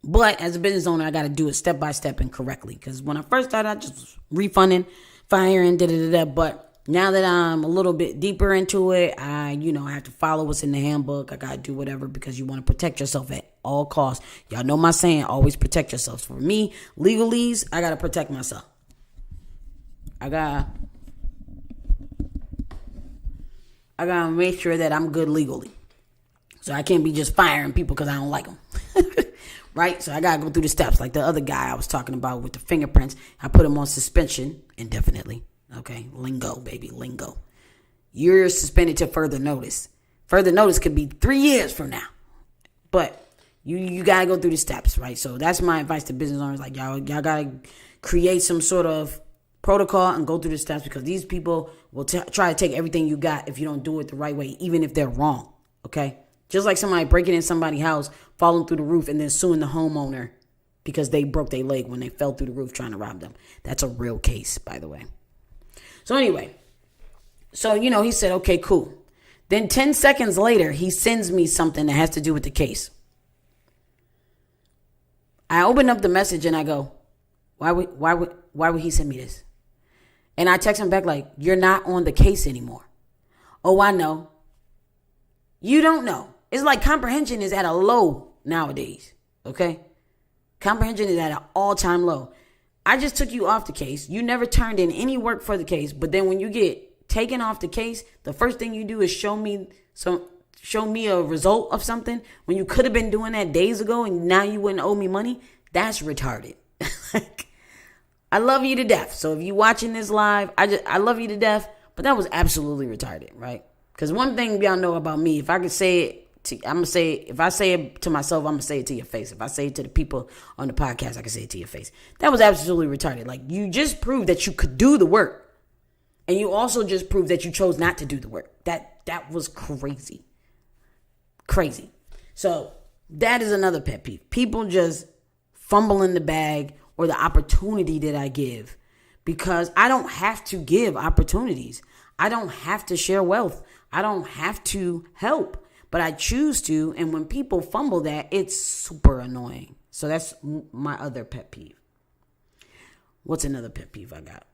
Speaker 1: But as a business owner, I got to do it step by step and correctly. Because when I first started, I just was refunding, firing, But now that I'm a little bit deeper into it, I have to follow what's in the handbook. I got to do whatever because you want to protect yourself at all costs. Y'all know my saying, always protect yourself. For me, legalese, I got to protect myself. I got to make sure that I'm good legally. So I can't be just firing people because I don't like them. Right? So I got to go through the steps. Like the other guy I was talking about with the fingerprints. I put him on suspension indefinitely. Okay? Lingo, baby. Lingo. You're suspended to further notice. Further notice could be 3 years from now. But you got to go through the steps, right? So that's my advice to business owners. Like, y'all got to create some sort of protocol and go through the steps because these people will try to take everything you got if you don't do it the right way, even if they're wrong. Okay? Just like somebody breaking in somebody's house, falling through the roof, and then suing the homeowner because they broke their leg when they fell through the roof trying to rob them. That's a real case, by the way. So anyway, he said, okay, cool. Then 10 seconds later, he sends me something that has to do with the case. I open up the message and I go, why would he send me this? And I text him back like, you're not on the case anymore. Oh, I know. You don't know. It's like comprehension is at a low nowadays, okay? Comprehension is at an all-time low. I just took you off the case. You never turned in any work for the case, but then when you get taken off the case, the first thing you do is show me a result of something when you could have been doing that days ago and now you wouldn't owe me money. That's retarded. I love you to death. So if you're watching this live, I love you to death, but that was absolutely retarded, right? Because one thing y'all know about me, if I could say it, if I say it to myself, I'm going to say it to your face. If I say it to the people on the podcast, I can say it to your face. That was absolutely retarded. Like, you just proved that you could do the work. And you also just proved that you chose not to do the work. That was crazy. Crazy. So that is another pet peeve. People just fumble in the bag or the opportunity that I give. Because I don't have to give opportunities. I don't have to share wealth. I don't have to help. But I choose to, and when people fumble that, it's super annoying. So that's my other pet peeve. What's another pet peeve I got?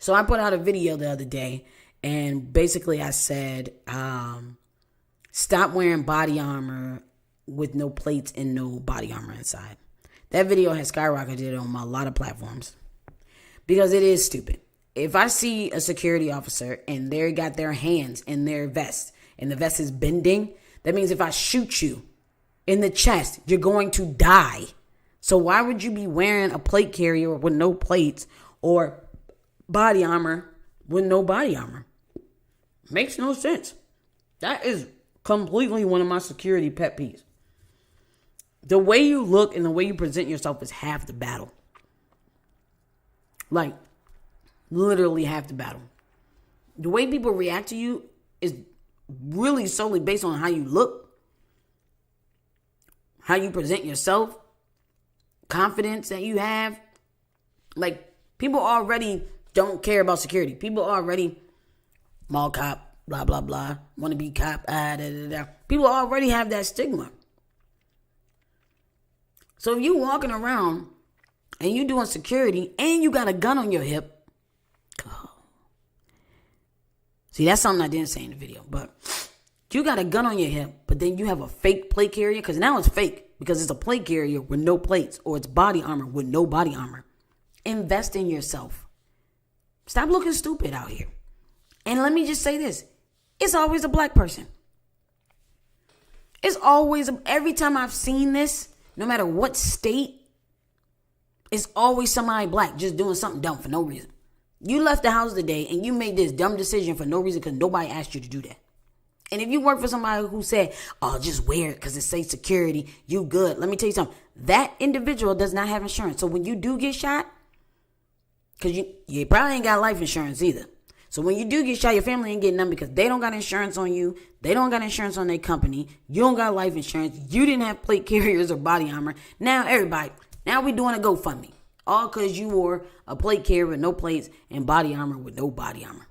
Speaker 1: So I put out a video the other day, and basically I said, stop wearing body armor with no plates and no body armor inside. That video has skyrocketed on a lot of platforms because it is stupid. If I see a security officer and they got their hands in their vest, and the vest is bending, that means if I shoot you in the chest, you're going to die. So why would you be wearing a plate carrier with no plates or body armor with no body armor? Makes no sense. That is completely one of my security pet peeves. The way you look and the way you present yourself is half the battle. Like, literally half the battle. The way people react to you is really solely based on how you look, how you present yourself, confidence that you have. Like, people already don't care about security. People already mall cop, blah, blah, blah, want to be cop, da, da, da. People already have that stigma. So if you walking around and you doing security and you got a gun on your hip, see, that's something I didn't say in the video, but you got a gun on your hip, but then you have a fake plate carrier, because now it's fake, because it's a plate carrier with no plates, or it's body armor with no body armor. Invest in yourself. Stop looking stupid out here. And let me just say this. It's always a black person. It's always, every time I've seen this, no matter what state, it's always somebody black just doing something dumb for no reason. You left the house today and you made this dumb decision for no reason because nobody asked you to do that. And if you work for somebody who said, oh, just wear it because it says security, you good. Let me tell you something. That individual does not have insurance. So when you do get shot, because you probably ain't got life insurance either. So when you do get shot, your family ain't getting none because they don't got insurance on you. They don't got insurance on their company. You don't got life insurance. You didn't have plate carriers or body armor. Now we doing a GoFundMe. All because you wore a plate carrier with no plates and body armor with no body armor.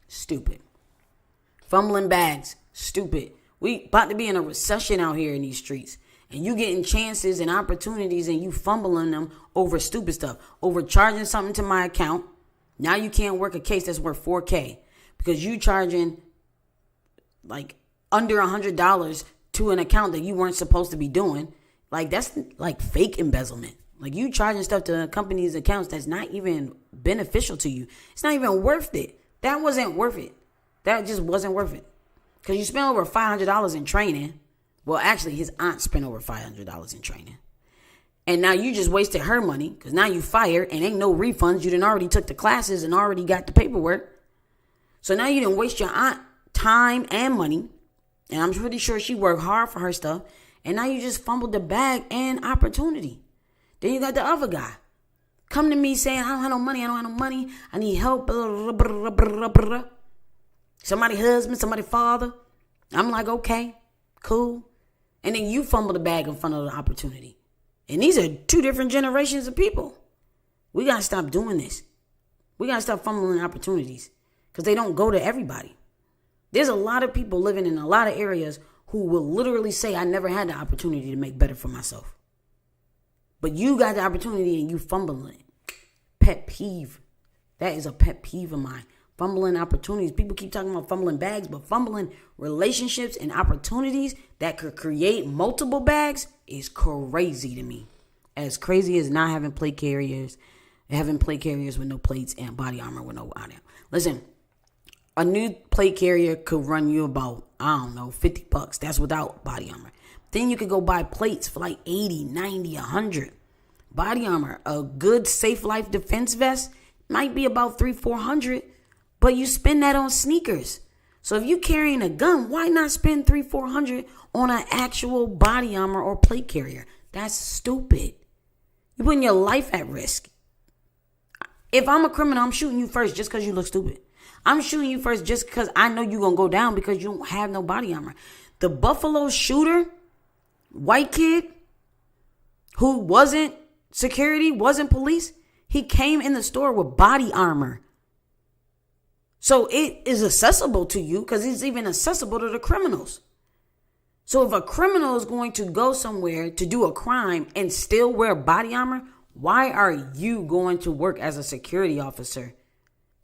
Speaker 1: Stupid. Fumbling bags. Stupid. We about to be in a recession out here in these streets. And you getting chances and opportunities and you fumbling them over stupid stuff. Overcharging something to my account. Now you can't work a case that's worth $4K because you charging like under $100 to an account that you weren't supposed to be doing. Like that's like fake embezzlement. Like you charging stuff to companies' accounts that's not even beneficial to you. It's not even worth it. That wasn't worth it. That just wasn't worth it. Because you spent over $500 in training. Well, actually, his aunt spent over $500 in training. And now you just wasted her money because now you fired and ain't no refunds. You done already took the classes and already got the paperwork. So now you didn't waste your aunt time and money. And I'm pretty sure she worked hard for her stuff. And now you just fumbled the bag and opportunity. Then you got the other guy. Come to me saying, I don't have no money. I need help. Somebody husband, somebody father. I'm like, okay, cool. And then you fumble the bag in front of the opportunity. And these are two different generations of people. We got to stop doing this. We got to stop fumbling opportunities because they don't go to everybody. There's a lot of people living in a lot of areas who will literally say, I never had the opportunity to make better for myself. But you got the opportunity and you fumbling it. Pet peeve. That is a pet peeve of mine. Fumbling opportunities. People keep talking about fumbling bags, but fumbling relationships and opportunities that could create multiple bags is crazy to me. As crazy as not having plate carriers, having plate carriers with no plates and body armor with no body armor. Listen, a new plate carrier could run you about, I don't know, $50. That's without body armor. Then you could go buy plates for like 80, 90, 100. Body armor, a good safe life defense vest might be about $300-$400. But you spend that on sneakers. So if you're carrying a gun, why not spend $300-$400 on an actual body armor or plate carrier? That's stupid. You're putting your life at risk. If I'm a criminal, I'm shooting you first just because you look stupid. I'm shooting you first just because I know you're going to go down because you don't have no body armor. The Buffalo shooter, white kid, who wasn't security, wasn't police, he came in the store with body armor. So it is accessible to you because it's even accessible to the criminals. So if a criminal is going to go somewhere to do a crime and still wear body armor, why are you going to work as a security officer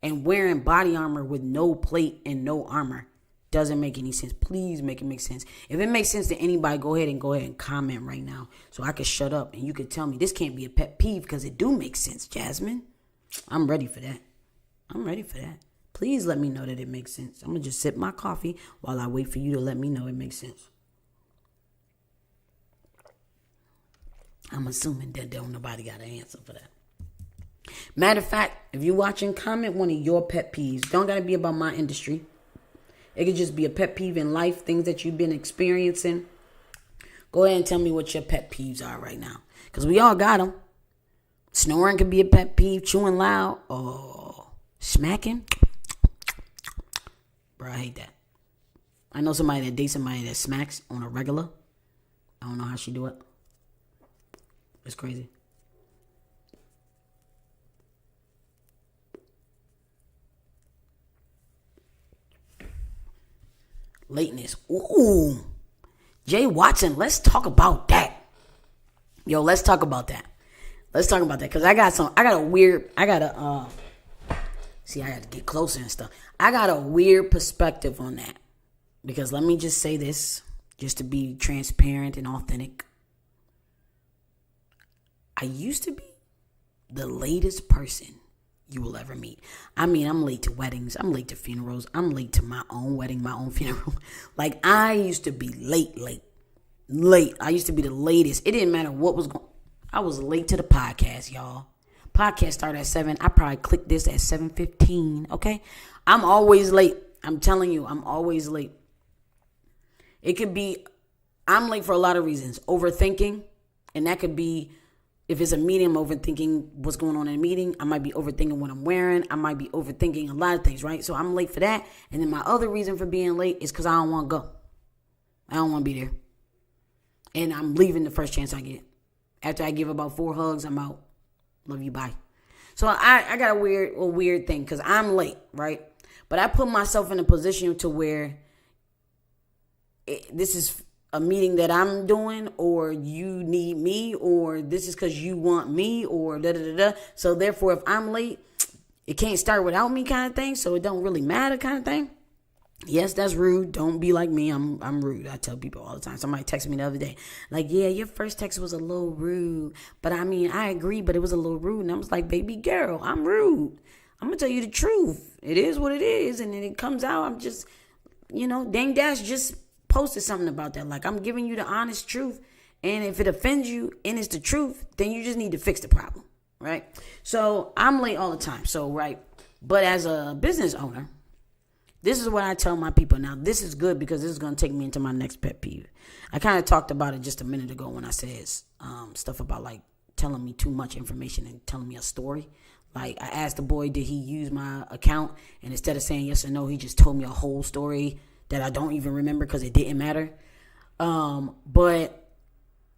Speaker 1: and wearing body armor with no plate and no armor? Doesn't make any sense. Please make it make sense. If it makes sense to anybody, go ahead and comment right now so I can shut up and you can tell me this can't be a pet peeve because it do make sense, Jasmine. I'm ready for that. Please let me know that it makes sense. I'm going to just sip my coffee while I wait for you to let me know it makes sense. I'm assuming that don't nobody got an answer for that. Matter of fact, if you're watching, comment one of your pet peeves. Don't got to be about my industry. It could just be a pet peeve in life, things that you've been experiencing. Go ahead and tell me what your pet peeves are right now. Because we all got them. Snoring could be a pet peeve. Chewing loud. Oh, smacking. Bro, I hate that. I know somebody that dates somebody that smacks on a regular. I don't know how she do it. It's crazy. Lateness. Ooh. Jay Watson, let's talk about that. Yo, let's talk about that. Because I got to get closer and stuff. I got a weird perspective on that. Because let me just say this, just to be transparent and authentic. I used to be the latest person you will ever meet. I mean, I'm late to weddings. I'm late to funerals. I'm late to my own wedding, my own funeral. Like, I used to be late. I used to be the latest. It didn't matter what was going on. I was late to the podcast, y'all. Podcast started at 7. I probably clicked this at 7:15, okay? I'm always late. I'm telling you, I'm always late. It could be, I'm late for a lot of reasons. Overthinking, and that could be, if it's a meeting, I'm overthinking what's going on in a meeting. I might be overthinking what I'm wearing. I might be overthinking a lot of things, right? So I'm late for that. And then my other reason for being late is because I don't want to go. I don't want to be there. And I'm leaving the first chance I get. After I give about 4 hugs, I'm out. Love you, bye. So I got a weird thing because I'm late, right? But I put myself in a position to where this is a meeting that I'm doing, or you need me, or this is because you want me, or da-da-da-da. So therefore, if I'm late, it can't start without me kind of thing, so it don't really matter kind of thing. Yes, that's rude. Don't be like me. I'm rude. I tell people all the time. Somebody texted me the other day, like, yeah, your first text was a little rude. But I mean, I agree, but it was a little rude. And I was like, baby girl, I'm rude. I'm going to tell you the truth. It is what it is. And then it comes out. I'm just, Dang Dash just posted something about that. Like, I'm giving you the honest truth. And if it offends you and it's the truth, then you just need to fix the problem, right? So I'm late all the time. So, right. But as a business owner, this is what I tell my people. Now, this is good because this is going to take me into my next pet peeve. I kind of talked about it just a minute ago when I said stuff about, like, telling me too much information and telling me a story. Like, I asked the boy, did he use my account? And instead of saying yes or no, he just told me a whole story that I don't even remember because it didn't matter. But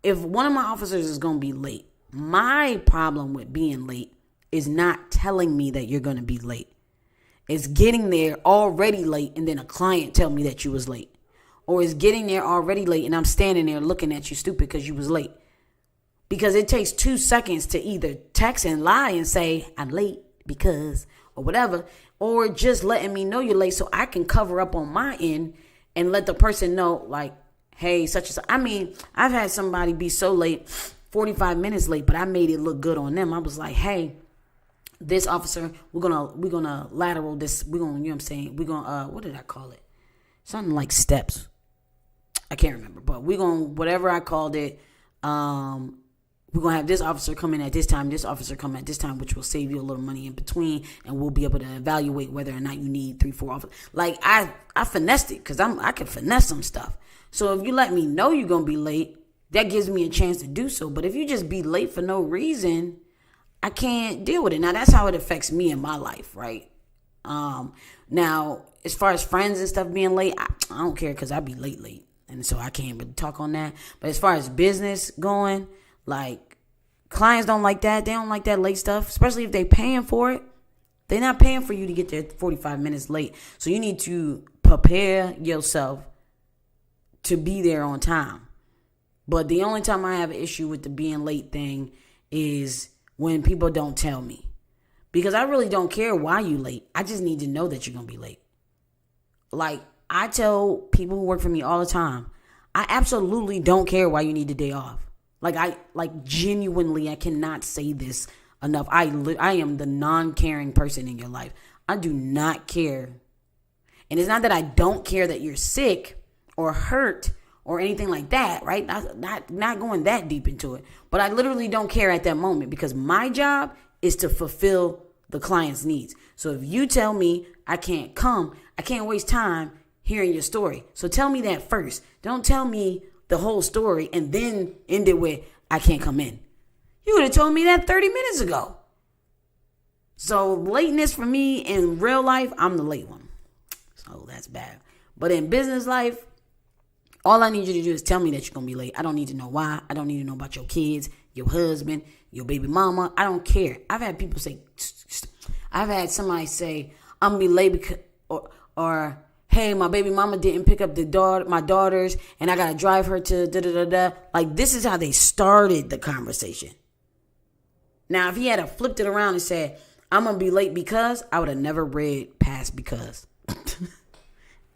Speaker 1: if one of my officers is going to be late, my problem with being late is not telling me that you're going to be late. It's getting there already late and then a client tell me that you was late. Or it's getting there already late and I'm standing there looking at you stupid because you was late. Because it takes 2 seconds to either text and lie and say, I'm late because, or whatever. Or just letting me know you're late so I can cover up on my end and let the person know, like, hey, such and such. I mean, I've had somebody be so late, 45 minutes late, but I made it look good on them. I was like, hey, this officer, we're gonna lateral this. We're gonna, what did I call it? Something like steps. I can't remember, but we're gonna, whatever I called it, we're going to have this officer come in at this time, this officer come at this time, which will save you a little money in between, and we'll be able to evaluate whether or not you need 3-4 officers. Like, I finessed it because I can finesse some stuff. So if you let me know you're going to be late, that gives me a chance to do so. But if you just be late for no reason, I can't deal with it. Now, that's how it affects me in my life, right? Now, as far as friends and stuff being late, I don't care because I be late. And so I can't really talk on that. But as far as business going, like, clients don't like that. They don't like that late stuff, especially if they paying for it. They're not paying for you to get there 45 minutes late. So you need to prepare yourself to be there on time. But the only time I have an issue with the being late thing is when people don't tell me. Because I really don't care why you late. I just need to know that you're going to be late. Like, I tell people who work for me all the time, I absolutely don't care why you need the day off. Like, genuinely, I cannot say this enough. I am the non-caring person in your life. I do not care. And it's not that I don't care that you're sick or hurt or anything like that, right? Not going that deep into it. But I literally don't care at that moment because my job is to fulfill the client's needs. So if you tell me I can't come, I can't waste time hearing your story. So tell me that first. Don't tell me the whole story and then end it with, I can't come in. You would have told me that 30 minutes ago. So lateness for me in real life, I'm the late one. So that's bad. But in business life, all I need you to do is tell me that you're going to be late. I don't need to know why. I don't need to know about your kids, your husband, your baby mama. I don't care. I've had people say, I've had somebody say, I'm going to be late because, or hey, my baby mama didn't pick up my daughters and I got to drive her to da-da-da-da. Like, this is how they started the conversation. Now, if he had flipped it around and said, I'm going to be late because, I would have never read past because.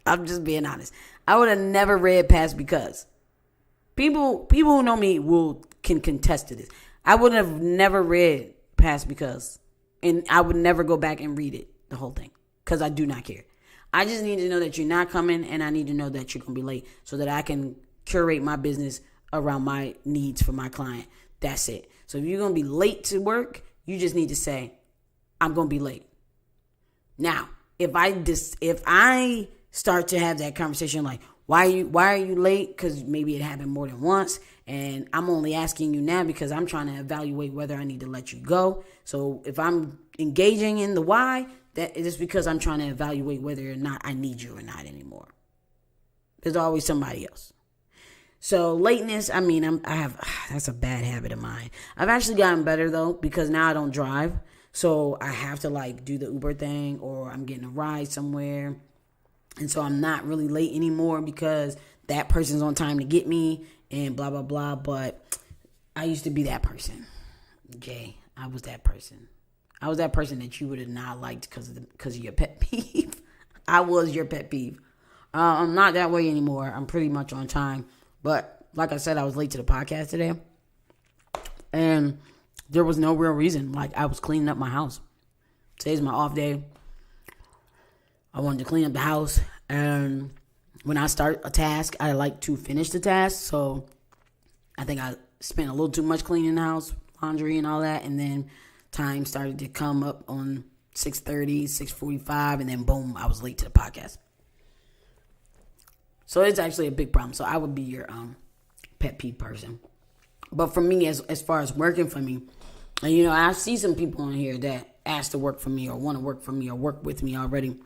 Speaker 1: I'm just being honest. I would have never read past because. People who know me can contest to this. I would have never read past because. And I would never go back and read it, the whole thing, because I do not care. I just need to know that you're not coming, and I need to know that you're going to be late so that I can curate my business around my needs for my client. That's it. So if you're going to be late to work, you just need to say, I'm going to be late. Now, if I start to have that conversation like, why are you late? Because maybe it happened more than once, and I'm only asking you now because I'm trying to evaluate whether I need to let you go. So if I'm engaging in the why, that is because I'm trying to evaluate whether or not I need you or not anymore. There's always somebody else. So lateness, that's a bad habit of mine. I've actually gotten better though, because now I don't drive. So I have to like do the Uber thing, or I'm getting a ride somewhere. And so I'm not really late anymore because that person's on time to get me and blah, blah, blah. But I used to be that person. Jay, I was that person. I was that person that you would have not liked because of your pet peeve. I was your pet peeve. I'm not that way anymore. I'm pretty much on time. But like I said, I was late to the podcast today. And there was no real reason. Like, I was cleaning up my house. Today's my off day. I wanted to clean up the house. And when I start a task, I like to finish the task. So I think I spent a little too much cleaning the house, laundry and all that. And then time started to come up on 6:30, 6:45. And then boom, I was late to the podcast. So it's actually a big problem. So I would be your pet peeve person. But for me, as far as working for me, and I see some people on here that ask to work for me or want to work for me or work with me already.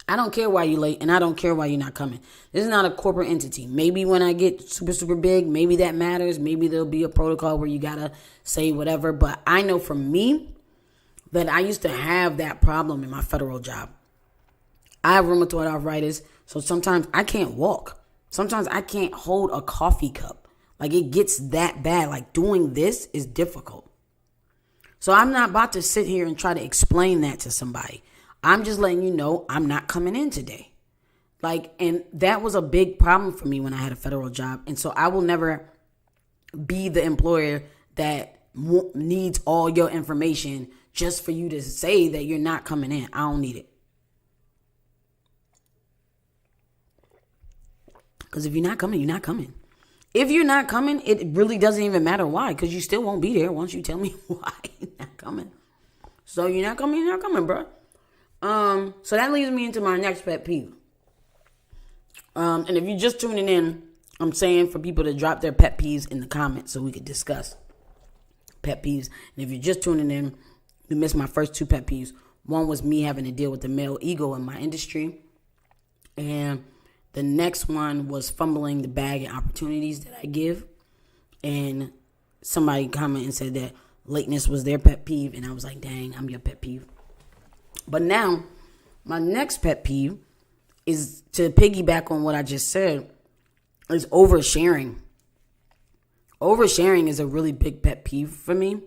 Speaker 1: I don't care why you're late, and I don't care why you're not coming. This is not a corporate entity. Maybe when I get super, super big, maybe that matters. Maybe there'll be a protocol where you got to say whatever. But I know for me that I used to have that problem in my federal job. I have rheumatoid arthritis, so sometimes I can't walk. Sometimes I can't hold a coffee cup. Like, it gets that bad. Like, doing this is difficult. So I'm not about to sit here and try to explain that to somebody. I'm just letting you know I'm not coming in today. Like, and that was a big problem for me when I had a federal job. And so I will never be the employer that needs all your information just for you to say that you're not coming in. I don't need it. Because if you're not coming, you're not coming. If you're not coming, it really doesn't even matter why, because you still won't be there once you tell me why you're not coming. So you're not coming, bro. So that leads me into my next pet peeve. And if you're just tuning in, I'm saying for people to drop their pet peeves in the comments so we could discuss pet peeves. And if you're just tuning in, you missed my first two pet peeves. One was me having to deal with the male ego in my industry. And the next one was fumbling the bag and opportunities that I give. And somebody commented and said that lateness was their pet peeve. And I was like, dang, I'm your pet peeve. But now, my next pet peeve is, to piggyback on what I just said, is oversharing. Oversharing is a really big pet peeve for me.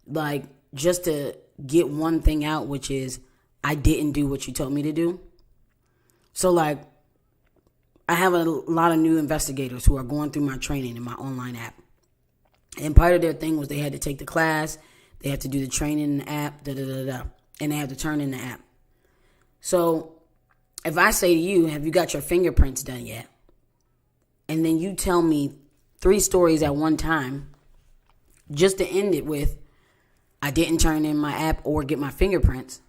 Speaker 1: Like, just to get one thing out, which is, I didn't do what you told me to do. So, like, I have a lot of new investigators who are going through my training in my online app. And part of their thing was they had to take the class, they had to do the training in the app, and they have to turn in the app. So if I say to you, have you got your fingerprints done yet? And then you tell me 3 stories at one time, just to end it with, I didn't turn in my app or get my fingerprints.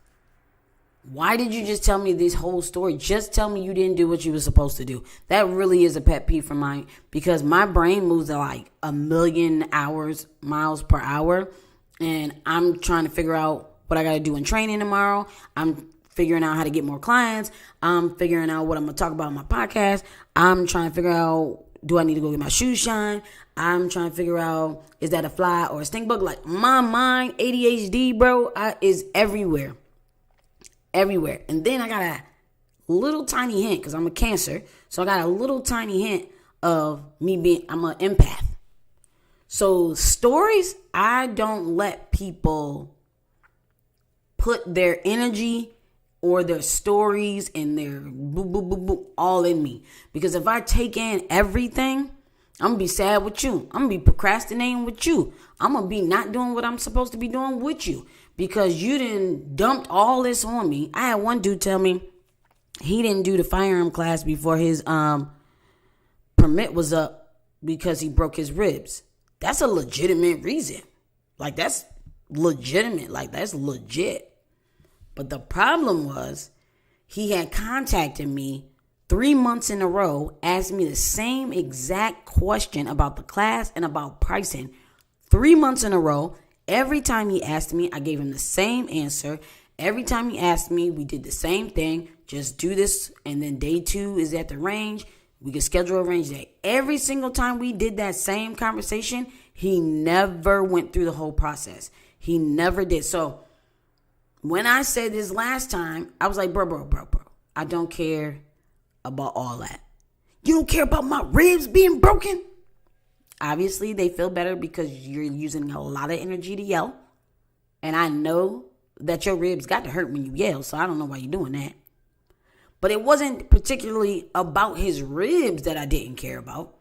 Speaker 1: Why did you just tell me this whole story? Just tell me you didn't do what you were supposed to do. That really is a pet peeve for mine, because my brain moves at like 1,000,000 miles per hour. And I'm trying to figure out what I got to do in training tomorrow. I'm figuring out how to get more clients. I'm figuring out what I'm going to talk about on my podcast. I'm trying to figure out, do I need to go get my shoes shined? I'm trying to figure out, is that a fly or a stink bug? Like, my mind, ADHD, bro, is everywhere. Everywhere. And then I got a little tiny hint, because I'm a Cancer. So I got a little tiny hint of me being, I'm an empath. So stories, I don't let people put their energy or their stories and their boo, boo, boo, boo, all in me. Because if I take in everything, I'm going to be sad with you. I'm going to be procrastinating with you. I'm going to be not doing what I'm supposed to be doing with you. because you didn't dumped all this on me. I had one dude tell me he didn't do the firearm class before his permit was up because he broke his ribs. That's a legitimate reason. Like, that's legitimate. Like, that's legit. But the problem was he had contacted me 3 months in a row, asked me the same exact question about the class and about pricing. 3 months in a row. Every time he asked me, I gave him the same answer. Every time he asked me, we did the same thing. Just do this, and then day 2 is at the range. We can schedule a range day. Every single time we did that same conversation, he never went through the whole process. He never did. So when I said this last time, I was like, bro. I don't care about all that. You don't care about my ribs being broken? Obviously, they feel better because you're using a lot of energy to yell. And I know that your ribs got to hurt when you yell, so I don't know why you're doing that. But it wasn't particularly about his ribs that I didn't care about.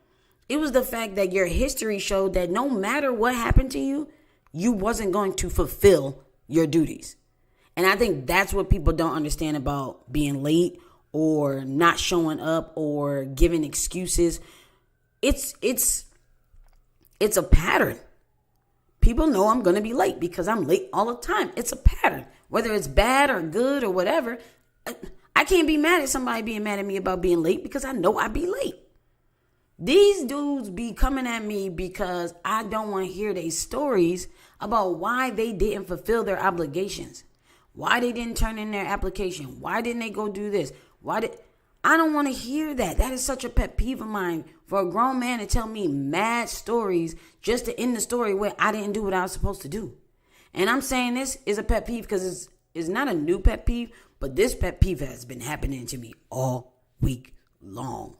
Speaker 1: It was the fact that your history showed that no matter what happened to you, you wasn't going to fulfill your duties. And I think that's what people don't understand about being late or not showing up or giving excuses. It's a pattern. People know I'm going to be late because I'm late all the time. It's a pattern. Whether it's bad or good or whatever, I can't be mad at somebody being mad at me about being late because I know I be late. These dudes be coming at me because I don't want to hear their stories about why they didn't fulfill their obligations. Why they didn't turn in their application. Why didn't they go do this? I don't want to hear that. That is such a pet peeve of mine, for a grown man to tell me mad stories just to end the story where I didn't do what I was supposed to do. And I'm saying this is a pet peeve because it's not a new pet peeve, but this pet peeve has been happening to me all week long.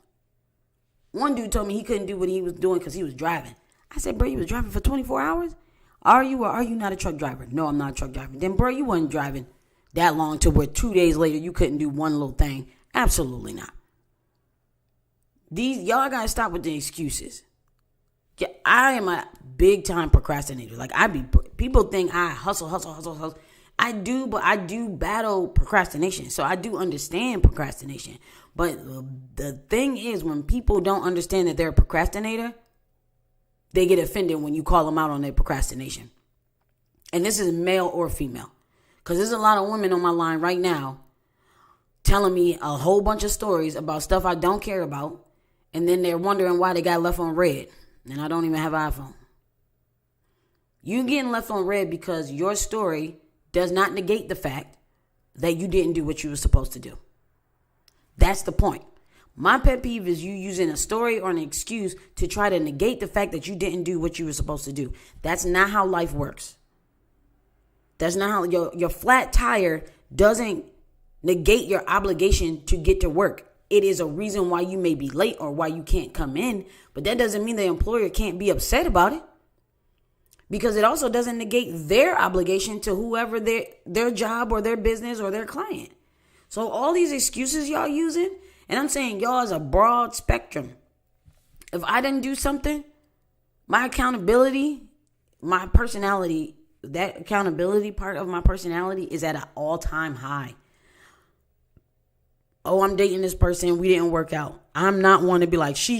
Speaker 1: One dude told me he couldn't do what he was doing because he was driving. I said, bro, you was driving for 24 hours? Are you or are you not a truck driver? No, I'm not a truck driver. Then, bro, you wasn't driving that long to where 2 days later you couldn't do one little thing. Absolutely not. Y'all gotta stop with the excuses. Yeah, I am a big time procrastinator. Like, people think I hustle. I do, but I do battle procrastination. So I do understand procrastination. But the thing is, when people don't understand that they're a procrastinator, they get offended when you call them out on their procrastination. And this is male or female. Because there's a lot of women on my line right now telling me a whole bunch of stories about stuff I don't care about. And then they're wondering why they got left on red. And I don't even have an iPhone. You getting left on red because your story does not negate the fact that you didn't do what you were supposed to do. That's the point. My pet peeve is you using a story or an excuse to try to negate the fact that you didn't do what you were supposed to do. That's not how life works. That's not how your flat tire doesn't negate your obligation to get to work. It is a reason why you may be late or why you can't come in, but that doesn't mean the employer can't be upset about it, because it also doesn't negate their obligation to whoever their job or their business or their client. So all these excuses y'all using, and I'm saying y'all is a broad spectrum. If I didn't do something, my accountability, my personality, that accountability part of my personality is at an all-time high. Oh, I'm dating this person, we didn't work out. I'm not one to be like, she.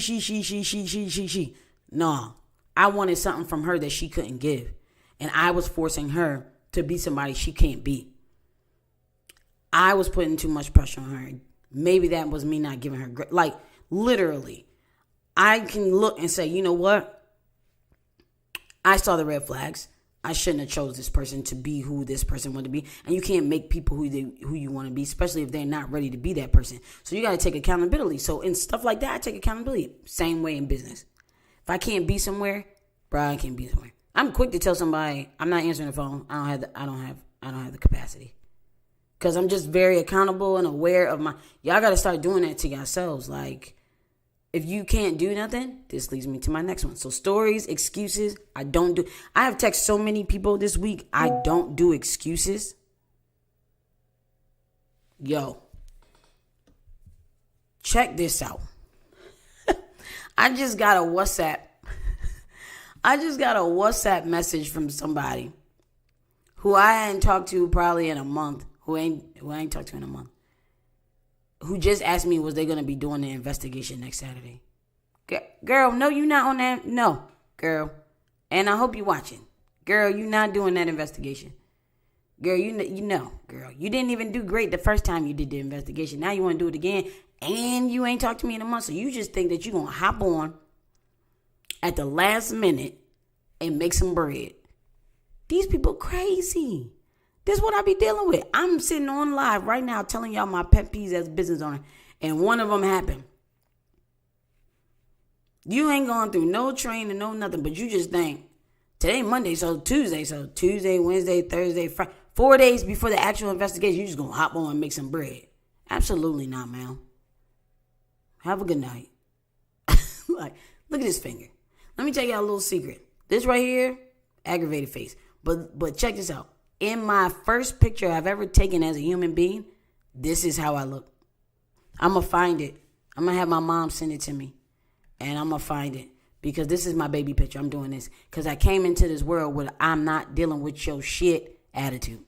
Speaker 1: No, I wanted something from her that she couldn't give. And I was forcing her to be somebody she can't be. I was putting too much pressure on her. Maybe that was me not giving her, like, literally. I can look and say, you know what? I saw the red flags. I shouldn't have chose this person to be who this person wanted to be. And you can't make people who you want to be, especially if they're not ready to be that person. So you got to take accountability. So in stuff like that, I take accountability. Same way in business. If I can't be somewhere, bro, I can't be somewhere. I'm quick to tell somebody I'm not answering the phone. I don't have the capacity. Because I'm just very accountable and aware of y'all got to start doing that to yourselves. Like, if you can't do nothing, this leads me to my next one. So stories, excuses, I have texted so many people this week, I don't do excuses. Yo, check this out. I just got a WhatsApp message from somebody who I hadn't talked to probably in a month, who I ain't talked to in a month, who just asked me was they going to be doing the investigation next Saturday. Girl, no, you not on that. No, girl. And I hope you're watching. Girl, you not doing that investigation. Girl, you know, girl. You didn't even do great the first time you did the investigation. Now you want to do it again, and you ain't talked to me in a month. So you just think that you're going to hop on at the last minute and make some bread. These people crazy. This is what I be dealing with. I'm sitting on live right now telling y'all my pet peeves as a business owner, and one of them happened. You ain't going through no training, no nothing, but you just think, today Monday, so Tuesday, Wednesday, Thursday, Friday, 4 days before the actual investigation, you just going to hop on and make some bread. Absolutely not, man. Have a good night. Like, look at this finger. Let me tell y'all a little secret. This right here, aggravated face. But check this out. In my first picture I've ever taken as a human being, this is how I look. I'm going to find it. I'm going to have my mom send it to me. And I'm going to find it. Because this is my baby picture. I'm doing this. Because I came into this world with I'm not dealing with your shit attitude.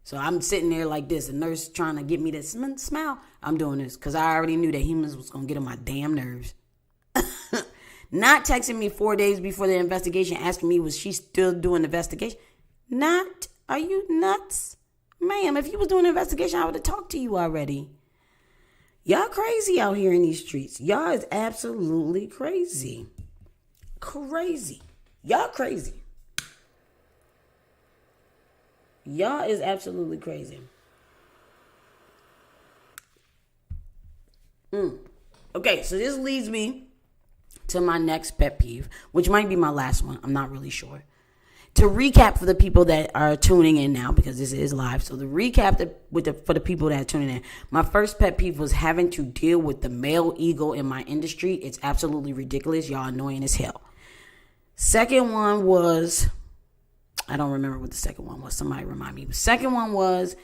Speaker 1: So I'm sitting there like this. The nurse trying to get me to smile. I'm doing this. Because I already knew that humans was going to get on my damn nerves. Not texting me 4 days before the investigation asking me was she still doing the investigation. Not. Are you nuts? Ma'am, if you was doing an investigation, I would have talked to you already. Y'all crazy out here in these streets. Y'all is absolutely crazy. Crazy. Y'all crazy. Y'all is absolutely crazy. Okay, so this leads me to my next pet peeve, which might be my last one. I'm not really sure. To recap for the people that are tuning in now, because this is live. So the recap for the people that are tuning in. My first pet peeve was having to deal with the male ego in my industry. It's absolutely ridiculous. Y'all annoying as hell. Second one was, I don't remember what the second one was. Somebody remind me. The second one was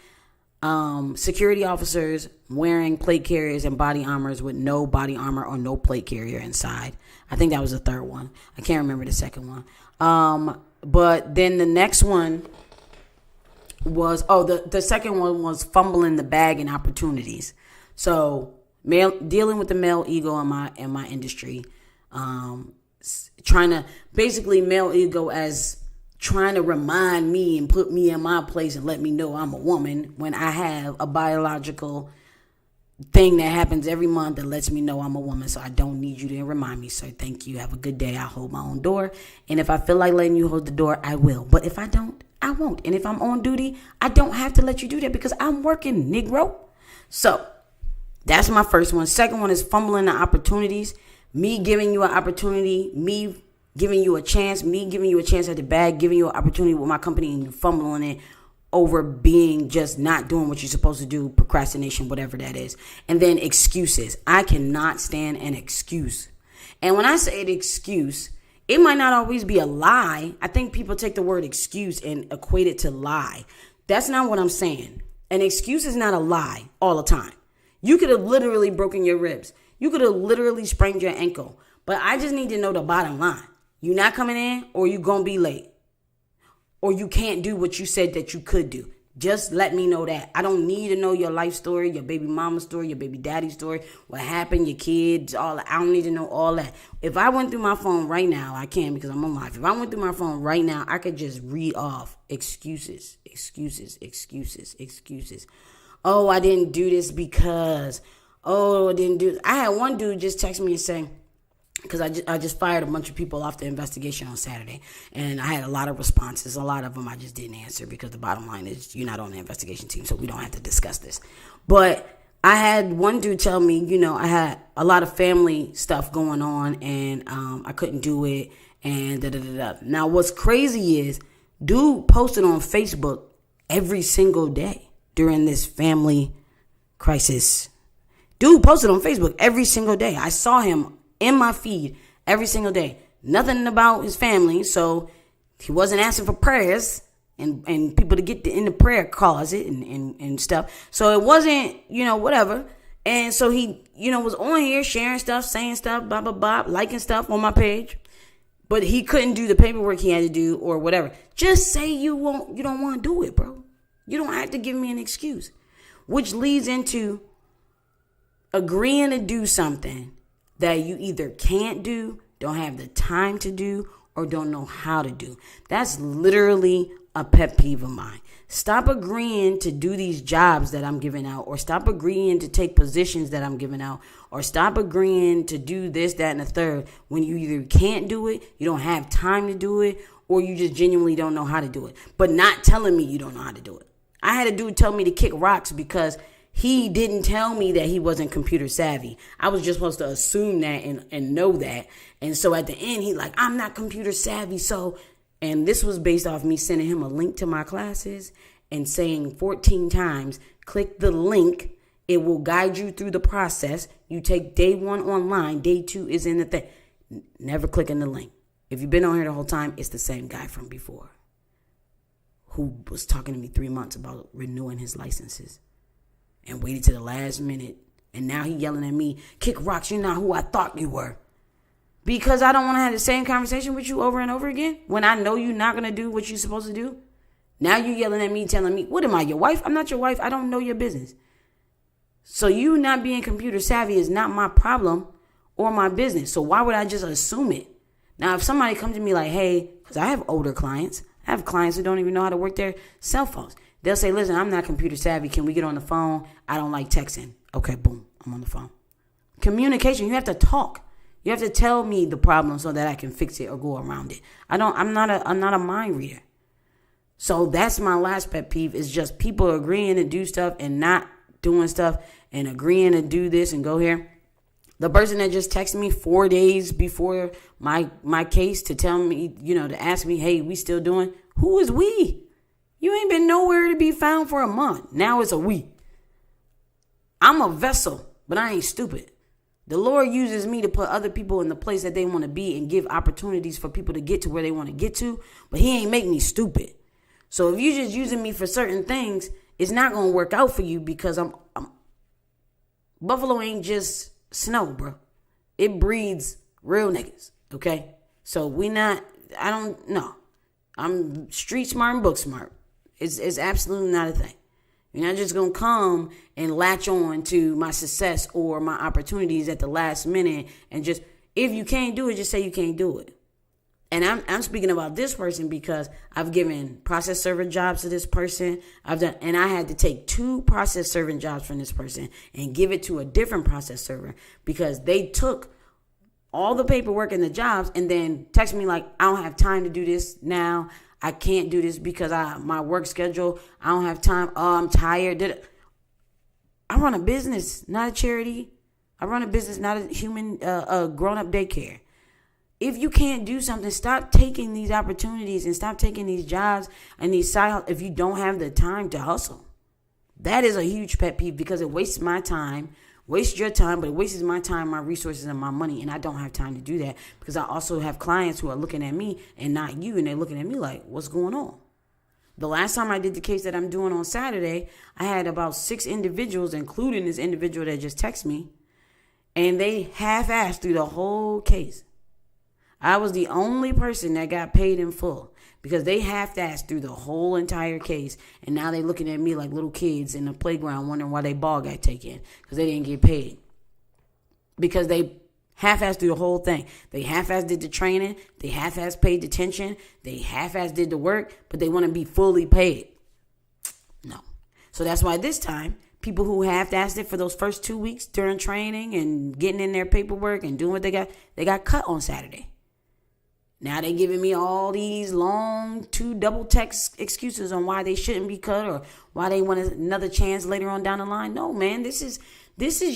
Speaker 1: security officers wearing plate carriers and body armors with no body armor or no plate carrier inside. I think that was the third one. I can't remember the second one. But then the next one was, the second one was fumbling the bag and opportunities. So dealing with the male ego in my industry, trying to basically male ego as trying to remind me and put me in my place and let me know I'm a woman when I have a biological thing that happens every month that lets me know I'm a woman. So I don't need you to remind me. So thank you. Have a good day. I hold my own door. And if I feel like letting you hold the door, I will. But if I don't, I won't. And if I'm on duty, I don't have to let you do that because I'm working, Negro. So that's my first one. Second one is fumbling the opportunities. Me giving you an opportunity, me giving you a chance at the bag, giving you an opportunity with my company and you fumbling it over being just not doing what you're supposed to do, procrastination, whatever that is. And then excuses. I cannot stand an excuse. And when I say an excuse, it might not always be a lie. I think people take the word excuse and equate it to lie. That's not what I'm saying. An excuse is not a lie all the time. You could have literally broken your ribs. You could have literally sprained your ankle. But I just need to know the bottom line. You not coming in or you going to be late. Or you can't do what you said that you could do. Just let me know that. I don't need to know your life story, your baby mama story, your baby daddy story, what happened, your kids, all that. I don't need to know all that. If I went through my phone right now, I can because I'm on live. If I went through my phone right now, I could just read off excuses. Oh, I didn't do this because, I didn't do this. I had one dude just text me and say, because I just fired a bunch of people off the investigation on Saturday. And I had a lot of responses. A lot of them I just didn't answer because the bottom line is you're not on the investigation team, so we don't have to discuss this. But I had one dude tell me, I had a lot of family stuff going on and I couldn't do it and da-da-da-da. Now, what's crazy is dude posted on Facebook every single day during this family crisis. Dude posted on Facebook every single day. I saw him in my feed every single day. Nothing about his family, so he wasn't asking for prayers and people to get in the prayer closet and stuff. So it wasn't, whatever. And so he, was on here sharing stuff, saying stuff, blah, blah, blah, liking stuff on my page. but he couldn't do the paperwork he had to do or whatever. Just say you don't want to do it, bro. You don't have to give me an excuse. Which leads into agreeing to do something that you either can't do, don't have the time to do, or don't know how to do. That's literally a pet peeve of mine. Stop agreeing to do these jobs that I'm giving out, or stop agreeing to take positions that I'm giving out, or stop agreeing to do this, that, and the third when you either can't do it, you don't have time to do it, or you just genuinely don't know how to do it. But not telling me you don't know how to do it. I had a dude tell me to kick rocks because he didn't tell me that he wasn't computer savvy. I was just supposed to assume that and know that. And so at the end, he like, I'm not computer savvy. So, and this was based off me sending him a link to my classes and saying 14 times, click the link. It will guide you through the process. You take day 1 online. Day 2 is in the thing. Never click in the link. If you've been on here the whole time, it's the same guy from before who was talking to me 3 months about renewing his licenses and waited to the last minute. And now he yelling at me, kick rocks, you're not who I thought you were. Because I don't want to have the same conversation with you over and over again when I know you're not going to do what you're supposed to do. Now you yelling at me, telling me, what am I, your wife? I'm not your wife. I don't know your business. So you not being computer savvy is not my problem or my business. So why would I just assume it? Now, if somebody comes to me like, hey, because I have older clients. I have clients who don't even know how to work their cell phones. They'll say, listen, I'm not computer savvy. Can we get on the phone? I don't like texting. Okay, boom, I'm on the phone. Communication, you have to talk. You have to tell me the problem so that I can fix it or go around it. I'm not a mind reader. So that's my last pet peeve is just people agreeing to do stuff and not doing stuff and agreeing to do this and go here. The person that just texted me 4 days before my case to tell me, to ask me, hey, we still doing? Who is we? You ain't been nowhere to be found for a month. Now it's a we. I'm a vessel, but I ain't stupid. The Lord uses me to put other people in the place that they want to be and give opportunities for people to get to where they want to get to, but he ain't make me stupid. So if you're just using me for certain things, it's not going to work out for you because I'm Buffalo ain't just snow, bro. It breeds real niggas, okay? So I don't know. I'm street smart and book smart. It's absolutely not a thing. You're not just going to come and latch on to my success or my opportunities at the last minute and just, if you can't do it, just say you can't do it. And I'm speaking about this person because I've given process server jobs to this person. And I had to take 2 process serving jobs from this person and give it to a different process server because they took all the paperwork and the jobs and then text me like, I don't have time to do this now. I can't do this because my work schedule, I don't have time. Oh, I'm tired. I run a business, not a charity. I run a business, not a human, grown-up daycare. If you can't do something, stop taking these opportunities and stop taking these jobs and these side if you don't have the time to hustle. That is a huge pet peeve because it wastes my time, wastes your time, but it wastes my time, my resources, and my money. And I don't have time to do that because I also have clients who are looking at me and not you. And they're looking at me like, what's going on? The last time I did the case that I'm doing on Saturday, I had about 6 individuals, including this individual that just texted me. And they half-assed through the whole case. I was the only person that got paid in full because they half-assed through the whole entire case. And now they looking at me like little kids in the playground wondering why their ball got taken because they didn't get paid. Because they half-assed through the whole thing. They half-assed did the training. They half-assed paid the attention. They half-assed did the work, but they want to be fully paid. No. So that's why this time, people who half-assed it for those first 2 weeks during training and getting in their paperwork and doing what they got cut on Saturday. Now they giving me all these long 2 double text excuses on why they shouldn't be cut or why they want another chance later on down the line. No, man, this is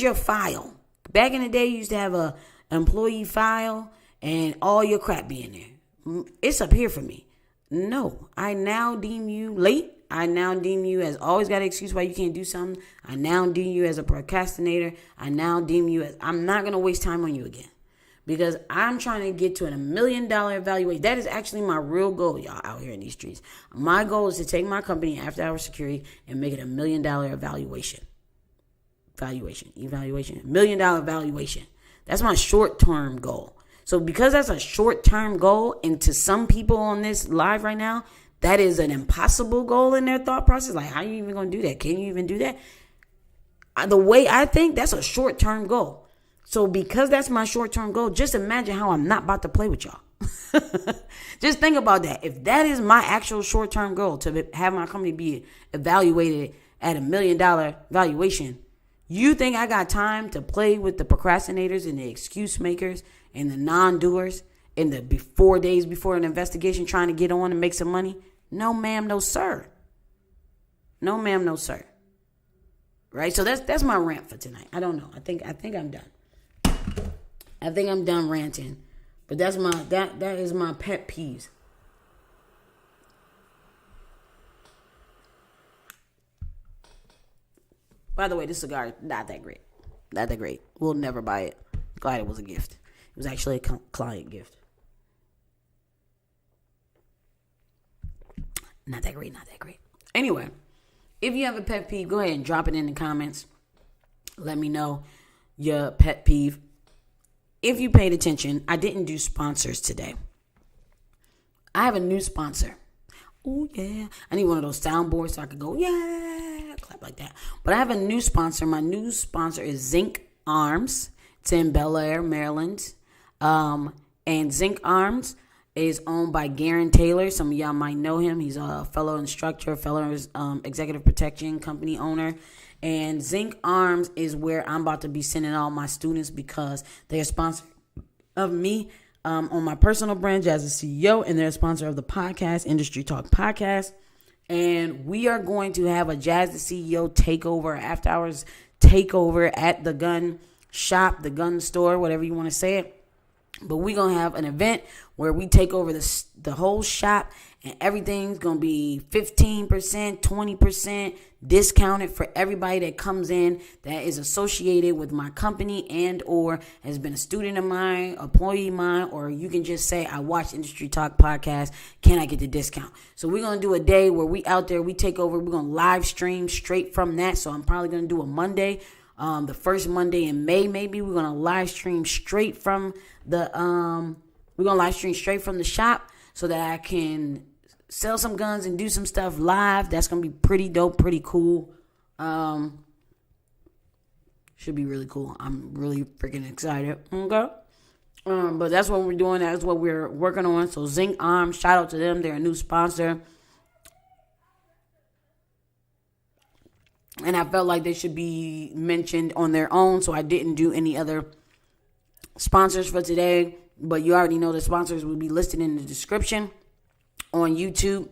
Speaker 1: your file. Back in the day, you used to have a employee file and all your crap be in there. It's up here for me. No, I now deem you late. I now deem you as always got an excuse why you can't do something. I now deem you as a procrastinator. I now deem you as I'm not going to waste time on you again. Because I'm trying to get to a $1 million evaluation. That is actually my real goal, y'all, out here in these streets. My goal is to take my company, After Hours Security, and make it $1 million evaluation. $1 million evaluation. That's my short-term goal. So because that's a short-term goal, and to some people on this live right now, that is an impossible goal in their thought process. Like, how are you even going to do that? Can you even do that? The way I think, that's a short-term goal. So because that's my short-term goal, just imagine how I'm not about to play with y'all. Just think about that. If that is my actual short-term goal, to have my company be evaluated at $1 million valuation, you think I got time to play with the procrastinators and the excuse makers and the non-doers in the 4 days before an investigation trying to get on and make some money? No, ma'am, no, sir. No, ma'am, no, sir. Right? So that's my rant for tonight. I don't know. I think I'm done. I think I'm done ranting. But that is my pet peeves. By the way, this cigar is not that great. Not that great. We'll never buy it. Glad it was a gift. It was actually a client gift. Not that great. Not that great. Anyway, if you have a pet peeve, go ahead and drop it in the comments. Let me know your pet peeve. If you paid attention, I didn't do sponsors today. I have a new sponsor. Oh, yeah. I need one of those soundboards so I can go, yeah, clap like that. But I have a new sponsor. My new sponsor is Zinc Arms. It's in Bel Air, Maryland. And Zinc Arms is owned by Garen Taylor. Some of y'all might know him. He's a fellow instructor, fellow executive protection company owner. And Zinc Arms is where I'm about to be sending all my students because they're a sponsor of me on my personal brand, Jazz the CEO, and they're a sponsor of the podcast, Industry Talk Podcast. And we are going to have a Jazz the CEO takeover, after hours takeover at the gun shop, the gun store, whatever you want to say it. But we're going to have an event where we take over the whole shop, and everything's going to be 15%, 20% discounted for everybody that comes in that is associated with my company and or has been a student of mine, employee of mine, or you can just say, I watch Industry Talk Podcast. Can I get the discount? So we're going to do a day where we out there, we take over. We're going to live stream straight from that. So I'm probably going to do a Monday. The first Monday in May, maybe we're gonna live stream straight from the shop so that I can sell some guns and do some stuff live. That's gonna be pretty dope, pretty cool. Should be really cool. I'm really freaking excited. Okay. But that's what we're doing. That's what we're working on. So Zinc Arms, shout out to them. They're a new sponsor. And I felt like they should be mentioned on their own, so I didn't do any other sponsors for today. But you already know the sponsors will be listed in the description on YouTube.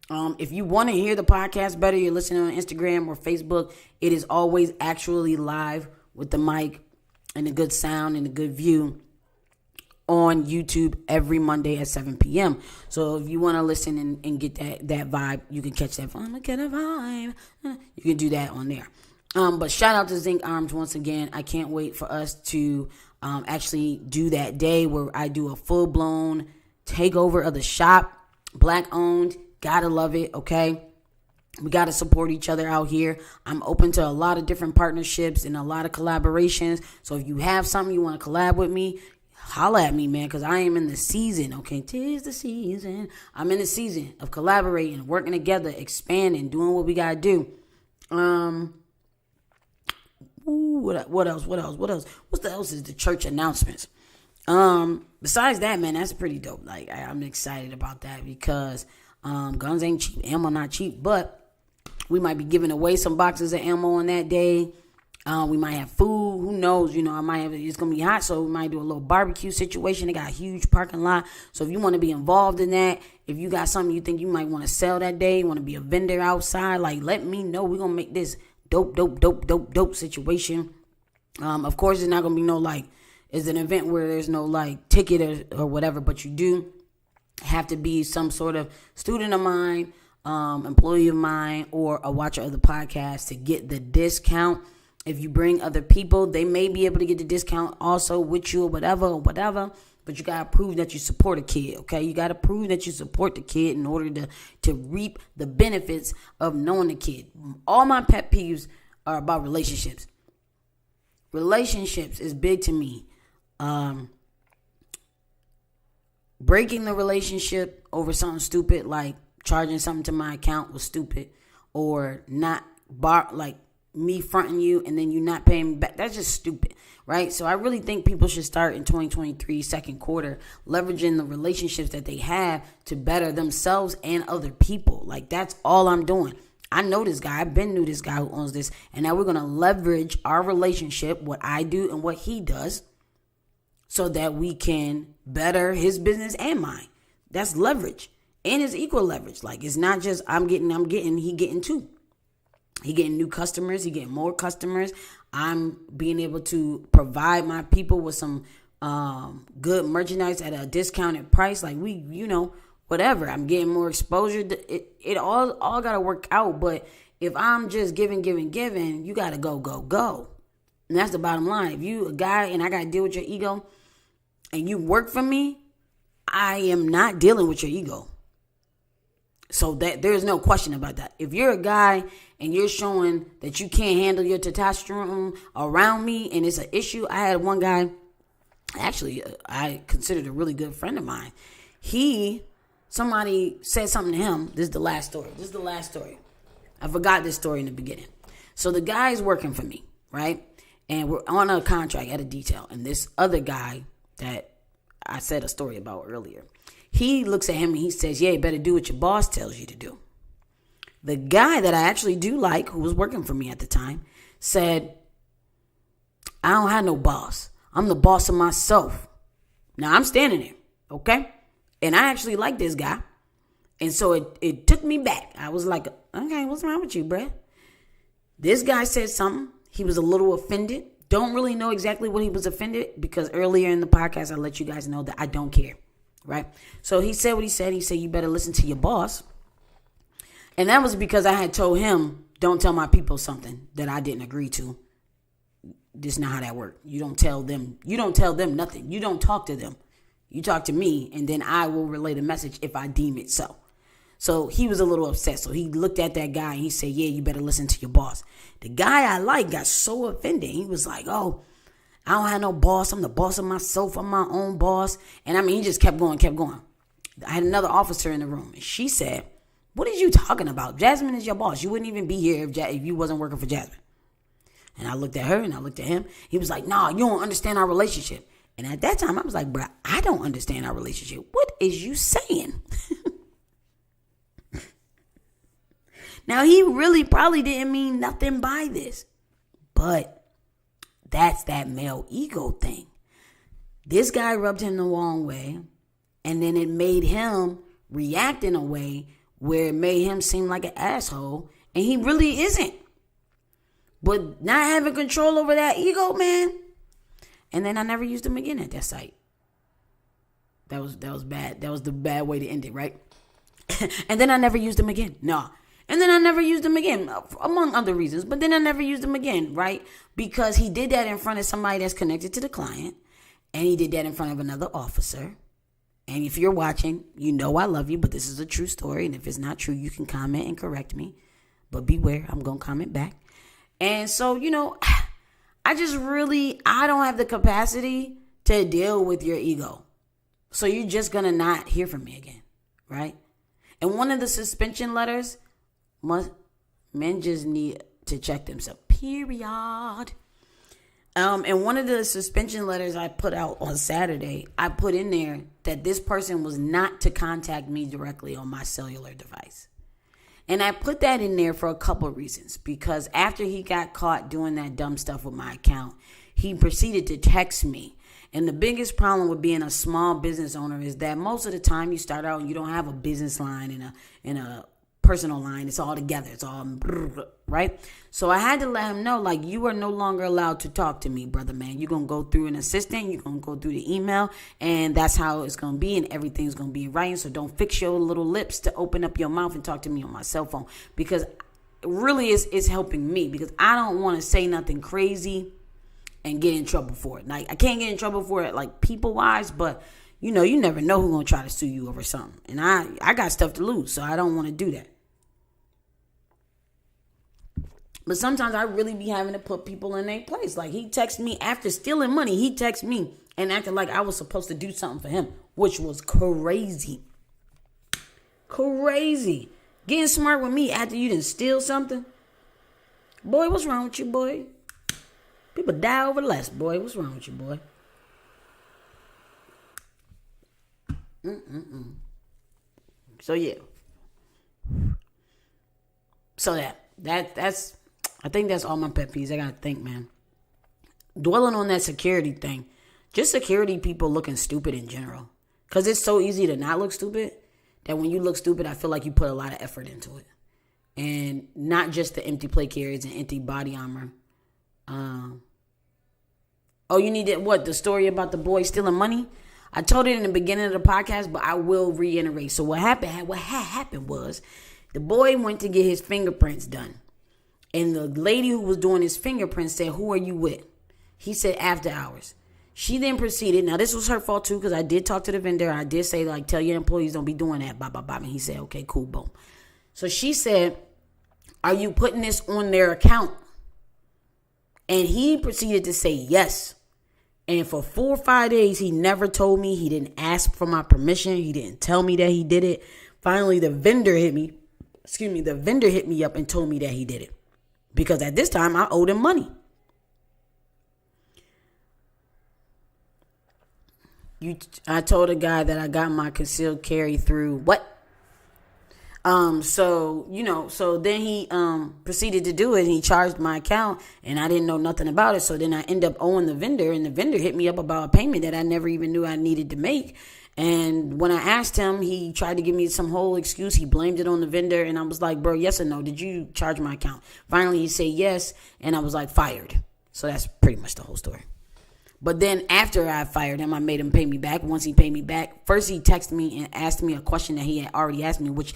Speaker 1: If you want to hear the podcast better, you're listening on Instagram or Facebook. It is always actually live with the mic and a good sound and a good view on YouTube every Monday at 7 p.m. So if you want to listen and get that vibe, you can catch that. I'm gonna get a vibe. You can do that on there. But shout out to Zinc Arms once again. I can't wait for us to actually do that day where I do a full-blown takeover of the shop. Black owned. Gotta love it, okay? We got to support each other out here. I'm open to a lot of different partnerships and a lot of collaborations. So if you have something you want to collab with me, holla at me, man, because I am in the season, okay? 'Tis the season. I'm in the season of collaborating, working together, expanding, doing what we got to do. What else? What else is the church announcements? Besides that, man, that's pretty dope. Like, I'm excited about that because guns ain't cheap, ammo not cheap, but we might be giving away some boxes of ammo on that day. We might have food. Who knows? You know, it's going to be hot, so we might do a little barbecue situation. They got a huge parking lot. So if you want to be involved in that, if you got something you think you might want to sell that day, you want to be a vendor outside, like, let me know. We're going to make this dope situation. Of course, it's not going to be no, like, it's an event where there's no, like, ticket or whatever, but you do have to be some sort of student of mine, employee of mine, or a watcher of the podcast to get the discount. If you bring other people, they may be able to get the discount also with you or whatever. But you got to prove that you support a kid, okay? You got to prove that you support the kid in order to reap the benefits of knowing the kid. All my pet peeves are about relationships. Relationships is big to me. breaking the relationship over something stupid, like charging something to my account was stupid, or not like me fronting you and then you not paying me back. That's just stupid, right? So I really think people should start in 2023 second quarter leveraging the relationships that they have to better themselves and other people. Like, that's all I'm doing. I know this guy. I've been knew this guy who owns this, and now we're going to leverage our relationship, what I do and what he does, so that we can better his business and mine. That's leverage. And it's equal leverage. Like, it's not just he getting too. He getting new customers. He getting more customers. I'm being able to provide my people with some good merchandise at a discounted price. Like, whatever. I'm getting more exposure. It all got to work out. But if I'm just giving, you got to go. And that's the bottom line. If you a guy and I got to deal with your ego and you work for me, I am not dealing with your ego. So that there's no question about that. If you're a guy and you're showing that you can't handle your testosterone around me and it's an issue. I had one guy, actually, I considered a really good friend of mine. Somebody said something to him. This is the last story. I forgot this story in the beginning. So the guy is working for me, right? And we're on a contract at a detail. And this other guy that I said a story about earlier, he looks at him and he says, yeah, you better do what your boss tells you to do. The guy that I actually do like, who was working for me at the time, said, I don't have no boss. I'm the boss of myself. Now, I'm standing there, okay? And I actually like this guy. And so it took me back. I was like, okay, what's wrong with you, bruh? This guy said something. He was a little offended. Don't really know exactly what he was offended, because earlier in the podcast, I let you guys know that I don't care, right? So he said what he said. He said, you better listen to your boss. And that was because I had told him, don't tell my people something that I didn't agree to. This is not how that works. You don't tell them nothing. You don't talk to them. You talk to me, and then I will relay the message if I deem it so. So he was a little upset. So he looked at that guy and he said, yeah, you better listen to your boss. The guy I like got so offended. He was like, oh, I don't have no boss. I'm the boss of myself. I'm my own boss. And I mean, he just kept going. I had another officer in the room, and she said, what are you talking about? Jasmine is your boss. You wouldn't even be here if you wasn't working for Jasmine. And I looked at her and I looked at him. He was like, nah, you don't understand our relationship. And at that time, I was like, bruh, I don't understand our relationship. What is you saying? Now, he really probably didn't mean nothing by this. But that's that male ego thing. This guy rubbed him the wrong way. And then it made him react in a way where it made him seem like an asshole. And he really isn't. But not having control over that ego, man. And then I never used him again at that site. That was bad. That was the bad way to end it, right? And then I never used him again. No. And then I never used him again, among other reasons. But then I never used him again, right? Because he did that in front of somebody that's connected to the client. And he did that in front of another officer. And if you're watching, you know I love you, but this is a true story. And if it's not true, you can comment and correct me. But beware, I'm going to comment back. And so, I don't have the capacity to deal with your ego. So you're just going to not hear from me again, right? And one of the suspension letters, men just need to check themselves, period. And one of the suspension letters I put out on Saturday, I put in there that this person was not to contact me directly on my cellular device. And I put that in there for a couple of reasons. Because after he got caught doing that dumb stuff with my account, he proceeded to text me. And the biggest problem with being a small business owner is that most of the time you start out and you don't have a business line and a personal line. It's all together. It's all right. So I had to let him know, like, you are no longer allowed to talk to me, brother, man. You're going to go through an assistant. You're going to go through the email. And that's how it's going to be. And everything's going to be in writing. So don't fix your little lips to open up your mouth and talk to me on my cell phone. Because really it's helping me. Because I don't want to say nothing crazy and get in trouble for it. Like, I can't get in trouble for it, like, people-wise. But, you never know who's going to try to sue you over something. And I got stuff to lose. So I don't want to do that. But sometimes I really be having to put people in their place. Like, he texted me after stealing money. He texted me and acted like I was supposed to do something for him, which was crazy. Crazy. Getting smart with me after you didn't steal something. Boy, what's wrong with you, boy? People die over less, boy. What's wrong with you, boy? So, yeah. So, that's... I think that's all my pet peeves. I gotta think, man. Dwelling on that security thing. Just security people looking stupid in general. Because it's so easy to not look stupid that when you look stupid, I feel like you put a lot of effort into it. And not just the empty plate carriers and empty body armor. You needed what? The story about the boy stealing money? I told it in the beginning of the podcast, but I will reiterate. So what happened was the boy went to get his fingerprints done. And the lady who was doing his fingerprints said, "Who are you with?" He said, "After hours." She then proceeded. Now, this was her fault, too, because I did talk to the vendor. I did say, like, tell your employees don't be doing that. Blah, blah, blah. And he said, okay, cool, boom. So she said, "Are you putting this on their account?" And he proceeded to say yes. And for 4 or 5 days, he never told me. He didn't ask for my permission. He didn't tell me that he did it. Finally, the vendor hit me up and told me that he did it. Because at this time, I owed him money. I told a guy that I got my concealed carry through what? So then he proceeded to do it, and he charged my account, and I didn't know nothing about it. So then I end up owing the vendor, and the vendor hit me up about a payment that I never even knew I needed to make. And when I asked him, he tried to give me some whole excuse. He blamed it on the vendor, and I was like, bro, yes or no? Did you charge my account? Finally, he said yes, and I was like, fired. So that's pretty much the whole story. But then after I fired him, I made him pay me back. Once he paid me back, first he texted me and asked me a question that he had already asked me, which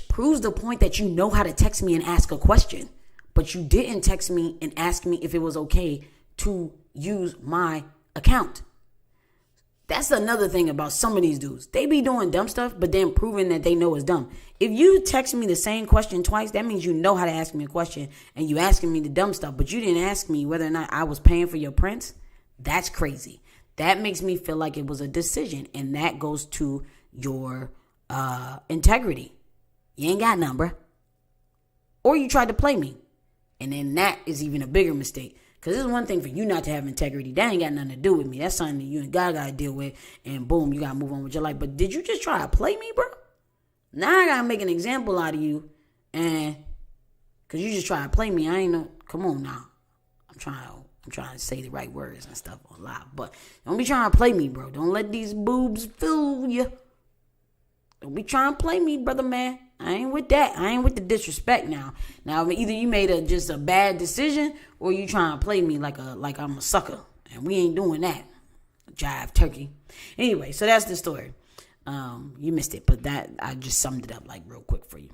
Speaker 1: proves the point that you know how to text me and ask a question. But you didn't text me and ask me if it was okay to use my account. That's another thing about some of these dudes. They be doing dumb stuff, but then proving that they know it's dumb. If you text me the same question twice, that means you know how to ask me a question, and you asking me the dumb stuff, but you didn't ask me whether or not I was paying for your prints. That's crazy. That makes me feel like it was a decision, and that goes to your integrity. You ain't got none, bruh. Or you tried to play me, and then that is even a bigger mistake. Because it's one thing for you not to have integrity. That ain't got nothing to do with me. That's something that you and God got to deal with. And boom, you got to move on with your life. But did you just try to play me, bro? Now I got to make an example out of you. And because you just try to play me. I ain't know. Come on now. I'm trying to say the right words and stuff on live. But don't be trying to play me, bro. Don't let these boobs fool you. Don't be trying to play me, brother, man. I ain't with that. I ain't with the disrespect now. Now, either you made just a bad decision, or you trying to play me like I'm a sucker. And we ain't doing that. Jive turkey. Anyway, so that's the story. You missed it, but that I just summed it up like real quick for you.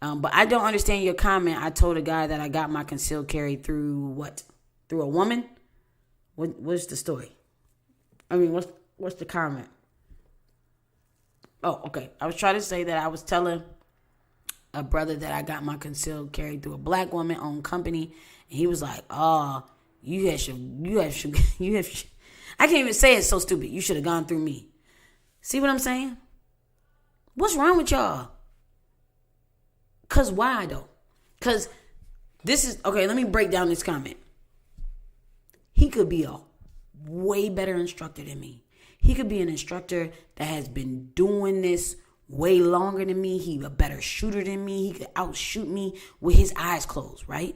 Speaker 1: But I don't understand your comment. I told a guy that I got my concealed carry through what? Through a woman? What's the story? I mean, what's the comment? Oh, okay. I was trying to say that I was telling a brother that I got my concealed carry through a black woman-owned company, and he was like, "Oh, you have I can't even say it, so stupid. You should have gone through me." See what I'm saying? What's wrong with y'all? Cause why though? Cause this is okay. Let me break down this comment. He could be a way better instructor than me. He could be an instructor that has been doing this way longer than me. He a better shooter than me. He could outshoot me with his eyes closed, right?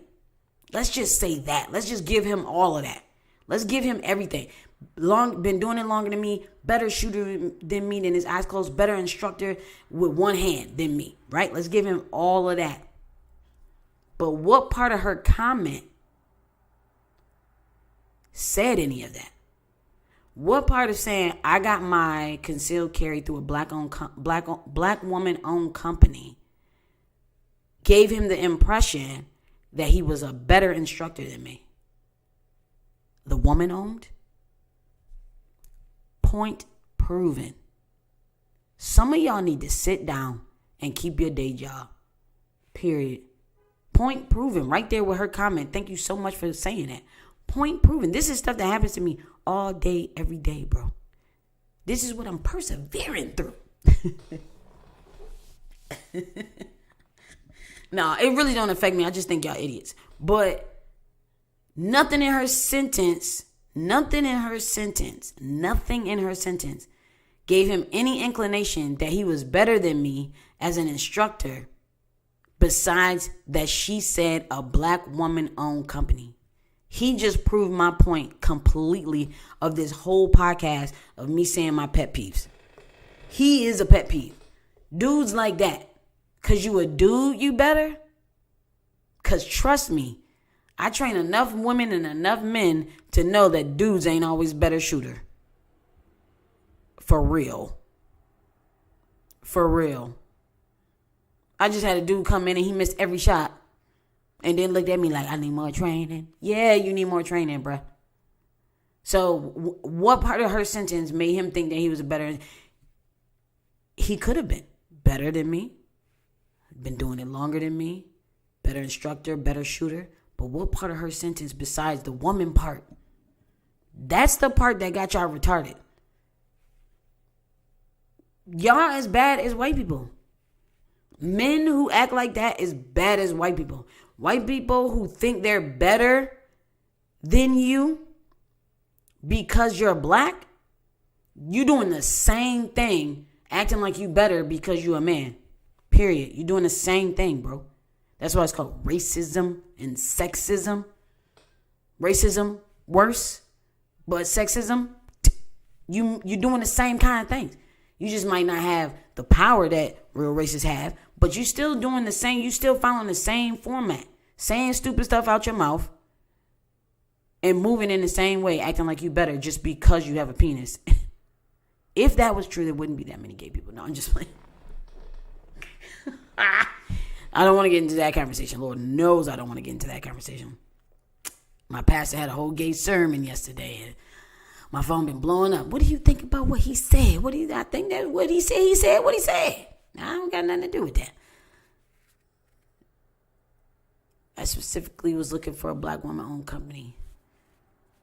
Speaker 1: Let's just say that. Let's just give him all of that. Let's give him everything. Been doing it longer than me, better shooter than me, than his eyes closed, better instructor with one hand than me, right? Let's give him all of that. But what part of her comment said any of that? What part of saying I got my concealed carry through a black woman owned company gave him the impression that he was a better instructor than me? The woman owned? Point proven. Some of y'all need to sit down and keep your day job. Period. Point proven. Right there with her comment. Thank you so much for saying that. Point proven. This is stuff that happens to me all day, every day, bro. This is what I'm persevering through. No, it really don't affect me. I just think y'all idiots. But nothing in her sentence gave him any inclination that he was better than me as an instructor, besides that she said a black woman-owned company. He just proved my point completely of this whole podcast of me saying my pet peeves. He is a pet peeve. Dudes like that. Because you a dude, you better? Because trust me, I train enough women and enough men to know that dudes ain't always better shooter. For real. For real. I just had a dude come in and he missed every shot. And then looked at me like, I need more training. Yeah, you need more training, bruh. So what part of her sentence made him think that he was a better... He could have been better than me. Been doing it longer than me. Better instructor, better shooter. But what part of her sentence besides the woman part? That's the part that got y'all retarded. Y'all as bad as white people. Men who act like that is bad as white people. White people who think they're better than you because you're black, you doing the same thing, acting like you better because you a man. Period. You're doing the same thing, bro. That's why it's called racism and sexism. Racism, worse. But sexism, you're doing the same kind of things. You just might not have the power that real racists have, but you still doing the same. You still following the same format. Saying stupid stuff out your mouth and moving in the same way, acting like you better just because you have a penis. If that was true, there wouldn't be that many gay people. No, I'm just playing. I don't want to get into that conversation. Lord knows I don't want to get into that conversation. My pastor had a whole gay sermon yesterday, and my phone been blowing up. What do you think about what he said? I think that what he said what he said. I don't got nothing to do with that. I specifically was looking for a black woman-owned company.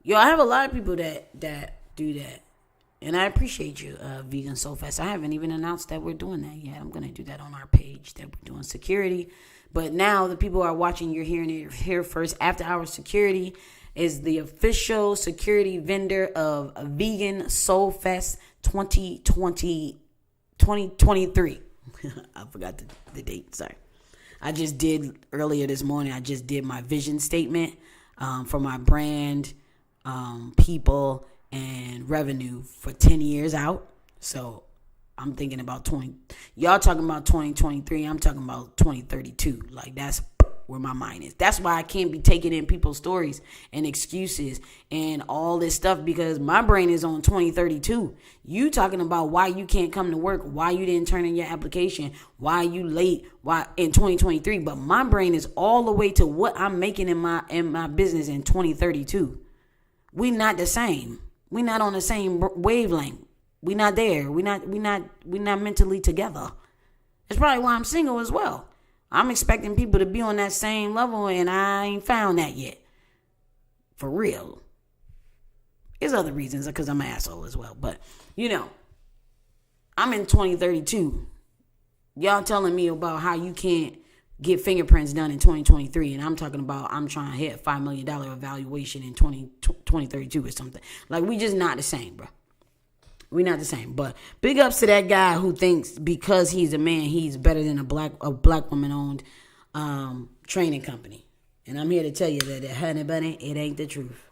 Speaker 1: Yo, I have a lot of people that do that. And I appreciate you, Vegan Soul Fest. I haven't even announced that we're doing that yet. I'm going to do that on our page, that we're doing security. But now the people who are watching, you're hearing it here first. After Hour Security is the official security vendor of Vegan Soul Fest 2023. I forgot the date. Sorry. I just did earlier this morning. I just did my vision statement for my brand, people, and revenue for 10 years out. So I'm thinking about y'all talking about 2023. I'm talking about 2032. Like, that's where my mind is. That's why I can't be taking in people's stories and excuses and all this stuff, because my brain is on 2032. You talking about why you can't come to work, why you didn't turn in your application, why you late, why in 2023. But my brain is all the way to what I'm making in my business in 2032. We not the same. We not on the same wavelength. We not there. We not mentally together. That's probably why I'm single as well. I'm expecting people to be on that same level, and I ain't found that yet. For real. There's other reasons, because I'm an asshole as well. But, I'm in 2032. Y'all telling me about how you can't get fingerprints done in 2023, and I'm talking about I'm trying to hit a $5 million evaluation in 2032 or something. Like, we just not the same, bro. We not the same. But big ups to that guy who thinks because he's a man, he's better than a black woman owned training company. And I'm here to tell you that, honey bunny, it ain't the truth.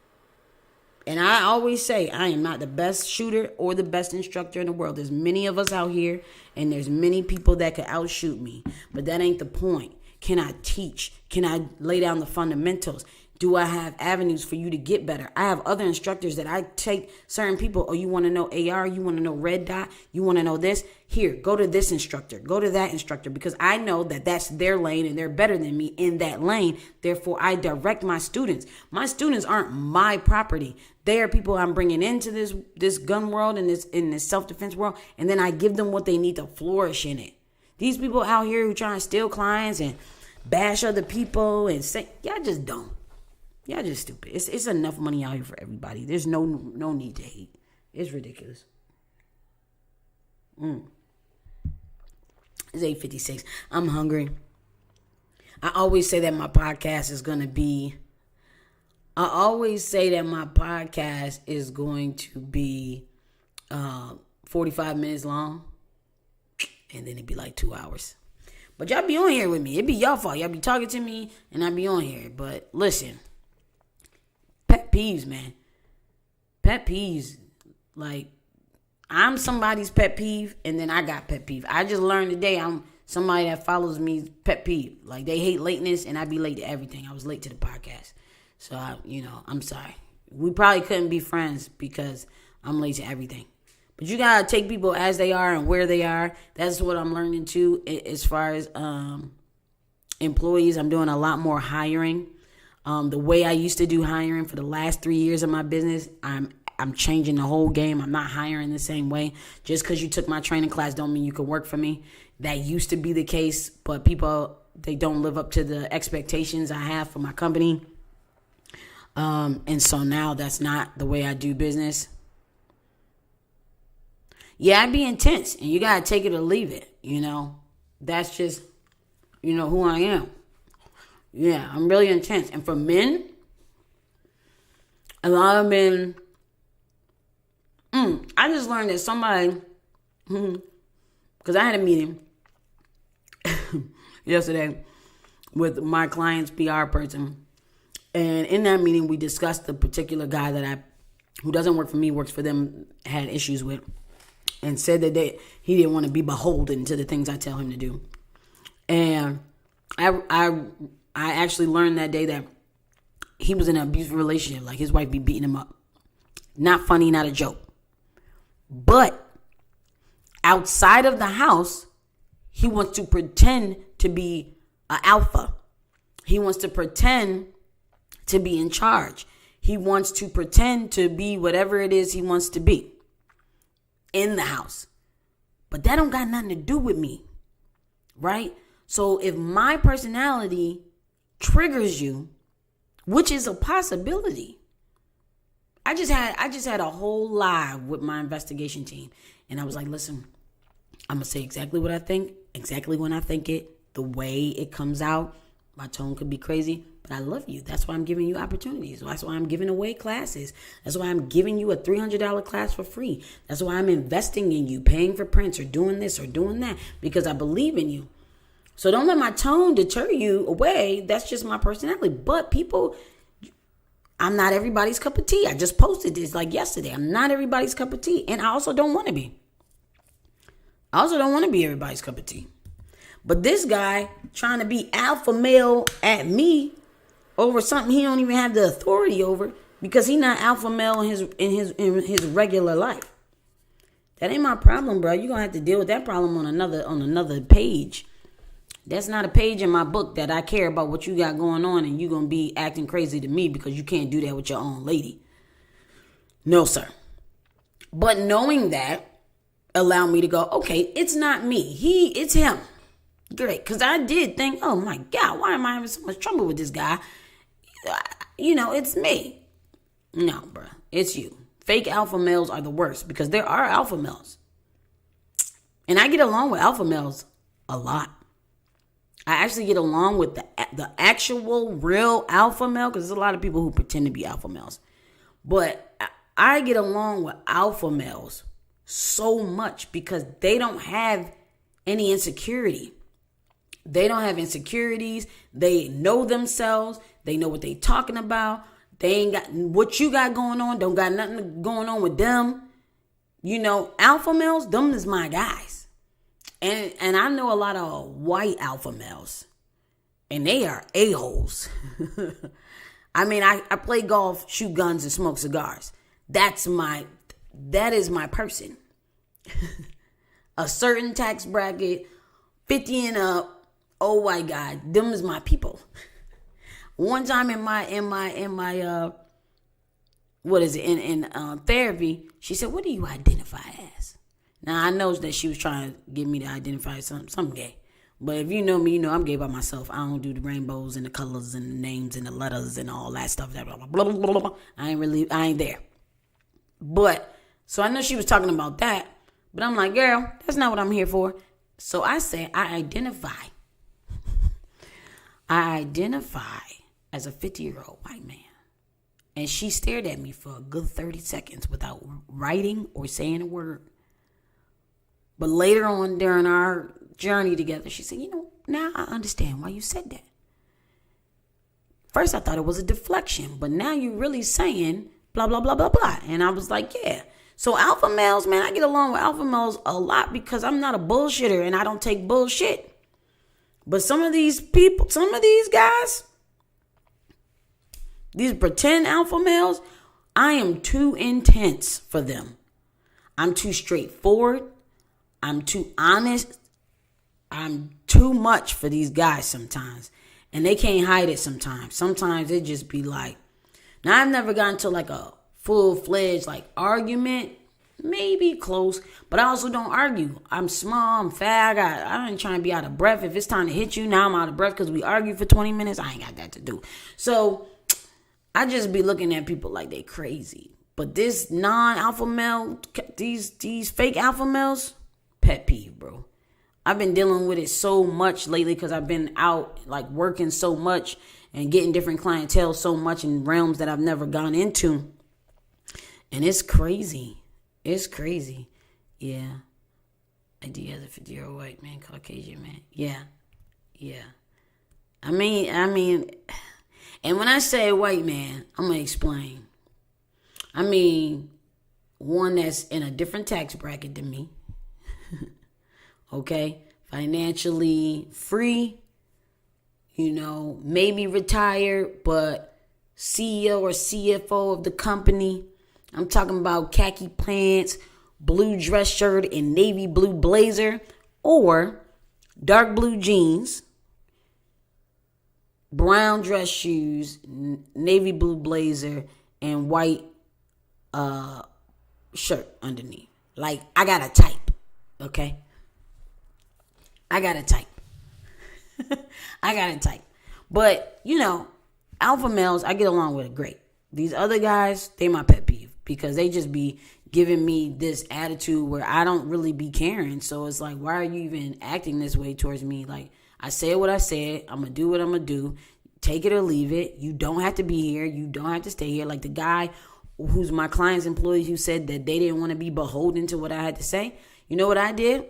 Speaker 1: And I always say I am not the best shooter or the best instructor in the world. There's many of us out here, and there's many people that could outshoot me. But that ain't the point. Can I teach? Can I lay down the fundamentals? Do I have avenues for you to get better? I have other instructors that I take certain people. Oh, you want to know AR? You want to know red dot? You want to know this? Here, go to this instructor. Go to that instructor, because I know that that's their lane and they're better than me in that lane. Therefore, I direct my students. My students aren't my property. They are people I'm bringing into this gun world and this self-defense world, and then I give them what they need to flourish in it. These people out here who try and steal clients and bash other people and say, y'all just don't. Y'all just stupid. It's enough money out here for everybody. There's no need to hate. It's ridiculous. It's 8:56. I'm hungry. I always say that my podcast is going to be 45 minutes long. And then it'd be like 2 hours. But y'all be on here with me. It'd be y'all fault. Y'all be talking to me and I be on here. But listen. Pet peeves, man. Pet peeves. Like, I'm somebody's pet peeve and then I got pet peeve. I just learned today I'm somebody that follows me pet peeve. Like, they hate lateness and I be late to everything. I was late to the podcast. So, I'm sorry. We probably couldn't be friends because I'm late to everything. But you got to take people as they are and where they are. That's what I'm learning too. As far as employees, I'm doing a lot more hiring. The way I used to do hiring for the last 3 years of my business, I'm changing the whole game. I'm not hiring the same way. Just because you took my training class don't mean you can work for me. That used to be the case, but people, they don't live up to the expectations I have for my company. And so now that's not the way I do business. Yeah, I be intense, and you got to take it or leave it, That's just, who I am. Yeah, I'm really intense. And for men, a lot of men, I just learned that somebody, because I had a meeting yesterday with my client's PR person, and in that meeting, we discussed the particular guy who doesn't work for me, works for them, had issues with, and said that he didn't want to be beholden to the things I tell him to do. And I actually learned that day that he was in an abusive relationship. Like, his wife be beating him up. Not funny, not a joke. But outside of the house, he wants to pretend to be an alpha. He wants to pretend to be in charge. He wants to pretend to be whatever it is he wants to be in the house. But that don't got nothing to do with me, right? So if my personality triggers you, which is a possibility, I just had a whole live with my investigation team, and I was like, listen, I'm gonna say exactly what I think, exactly when I think it, the way it comes out. My tone could be crazy, but I love you. That's why I'm giving you opportunities. That's why I'm giving away classes. That's why I'm giving you a $300 class for free. That's why I'm investing in you, paying for prints or doing this or doing that, because I believe in you. So don't let my tone deter you away. That's just my personality. But people, I'm not everybody's cup of tea. I just posted this like yesterday. I'm not everybody's cup of tea. And I also don't want to be. I also don't want to be everybody's cup of tea. But this guy trying to be alpha male at me over something he don't even have the authority over, because he not alpha male in his regular life. That ain't my problem, bro. You're gonna have to deal with that problem on another page. That's not a page in my book that I care about what you got going on, and you're gonna be acting crazy to me because you can't do that with your own lady. No, sir. But knowing that allowed me to go, okay, it's not me. It's him. Great. Because I did think, oh my God, why am I having so much trouble with this guy? It's me. No, bro. It's you. Fake alpha males are the worst, because there are alpha males. And I get along with alpha males a lot. I actually get along with the actual real alpha male, because there's a lot of people who pretend to be alpha males. But I get along with alpha males so much because they don't have any insecurity. They don't have insecurities. They know themselves. They know what they talking about. They ain't got what you got going on. Don't got nothing going on with them. Alpha males, them is my guys. And I know a lot of white alpha males. And they are a-holes. I mean, I play golf, shoot guns, and smoke cigars. That is my person. A certain tax bracket, 50 and up. Oh my God, them is my people. One time in my therapy, she said, "What do you identify as?" Now I know that she was trying to get me to identify as some gay, But if you know me, you know I'm gay by myself. I don't do the rainbows and the colors and the names and the letters and all that stuff. Blah, blah, blah, blah, blah. I ain't there. But, so I know she was talking about that. But I'm like, girl, that's not what I'm here for. So I said, I identify as a 50-year-old white man. And she stared at me for a good 30 seconds without writing or saying a word. But later on during our journey together, she said, now I understand why you said that. First, I thought it was a deflection, but now you're really saying blah, blah, blah, blah, blah. And I was like, yeah. So alpha males, man, I get along with alpha males a lot because I'm not a bullshitter and I don't take bullshit. But some of these people, some of these guys, these pretend alpha males, I am too intense for them. I'm too straightforward. I'm too honest. I'm too much for these guys sometimes. And they can't hide it sometimes. Sometimes it just be like, now I've never gotten to like a full-fledged like argument. Maybe close, but I also don't argue. I'm small, I'm fat, I ain't trying to be out of breath. If it's time to hit you, now I'm out of breath because we argued for 20 minutes. I ain't got that to do. So I just be looking at people like they crazy. But this non-alpha male, these fake alpha males, pet peeve, bro. I've been dealing with it so much lately because I've been out like working so much and getting different clientele so much in realms that I've never gone into. And it's crazy. It's crazy. Yeah. I do as a 50-year-old white man, Caucasian man. Yeah. I mean, and when I say white man, I'm going to explain. I mean, one that's in a different tax bracket than me. Okay? Financially free. Maybe retired, but CEO or CFO of the company. I'm talking about khaki pants, blue dress shirt, and navy blue blazer, or dark blue jeans, brown dress shoes, navy blue blazer, and white shirt underneath. Like, I got a type, okay? I got a type. But, alpha males, I get along with it great. These other guys, they my pet peeve because they just be giving me this attitude where I don't really be caring. So it's like, why are you even acting this way towards me? Like, I said what I said. I'm going to do what I'm going to do. Take it or leave it. You don't have to be here. You don't have to stay here. Like the guy who's my client's employee who said that they didn't want to be beholden to what I had to say. You know what I did?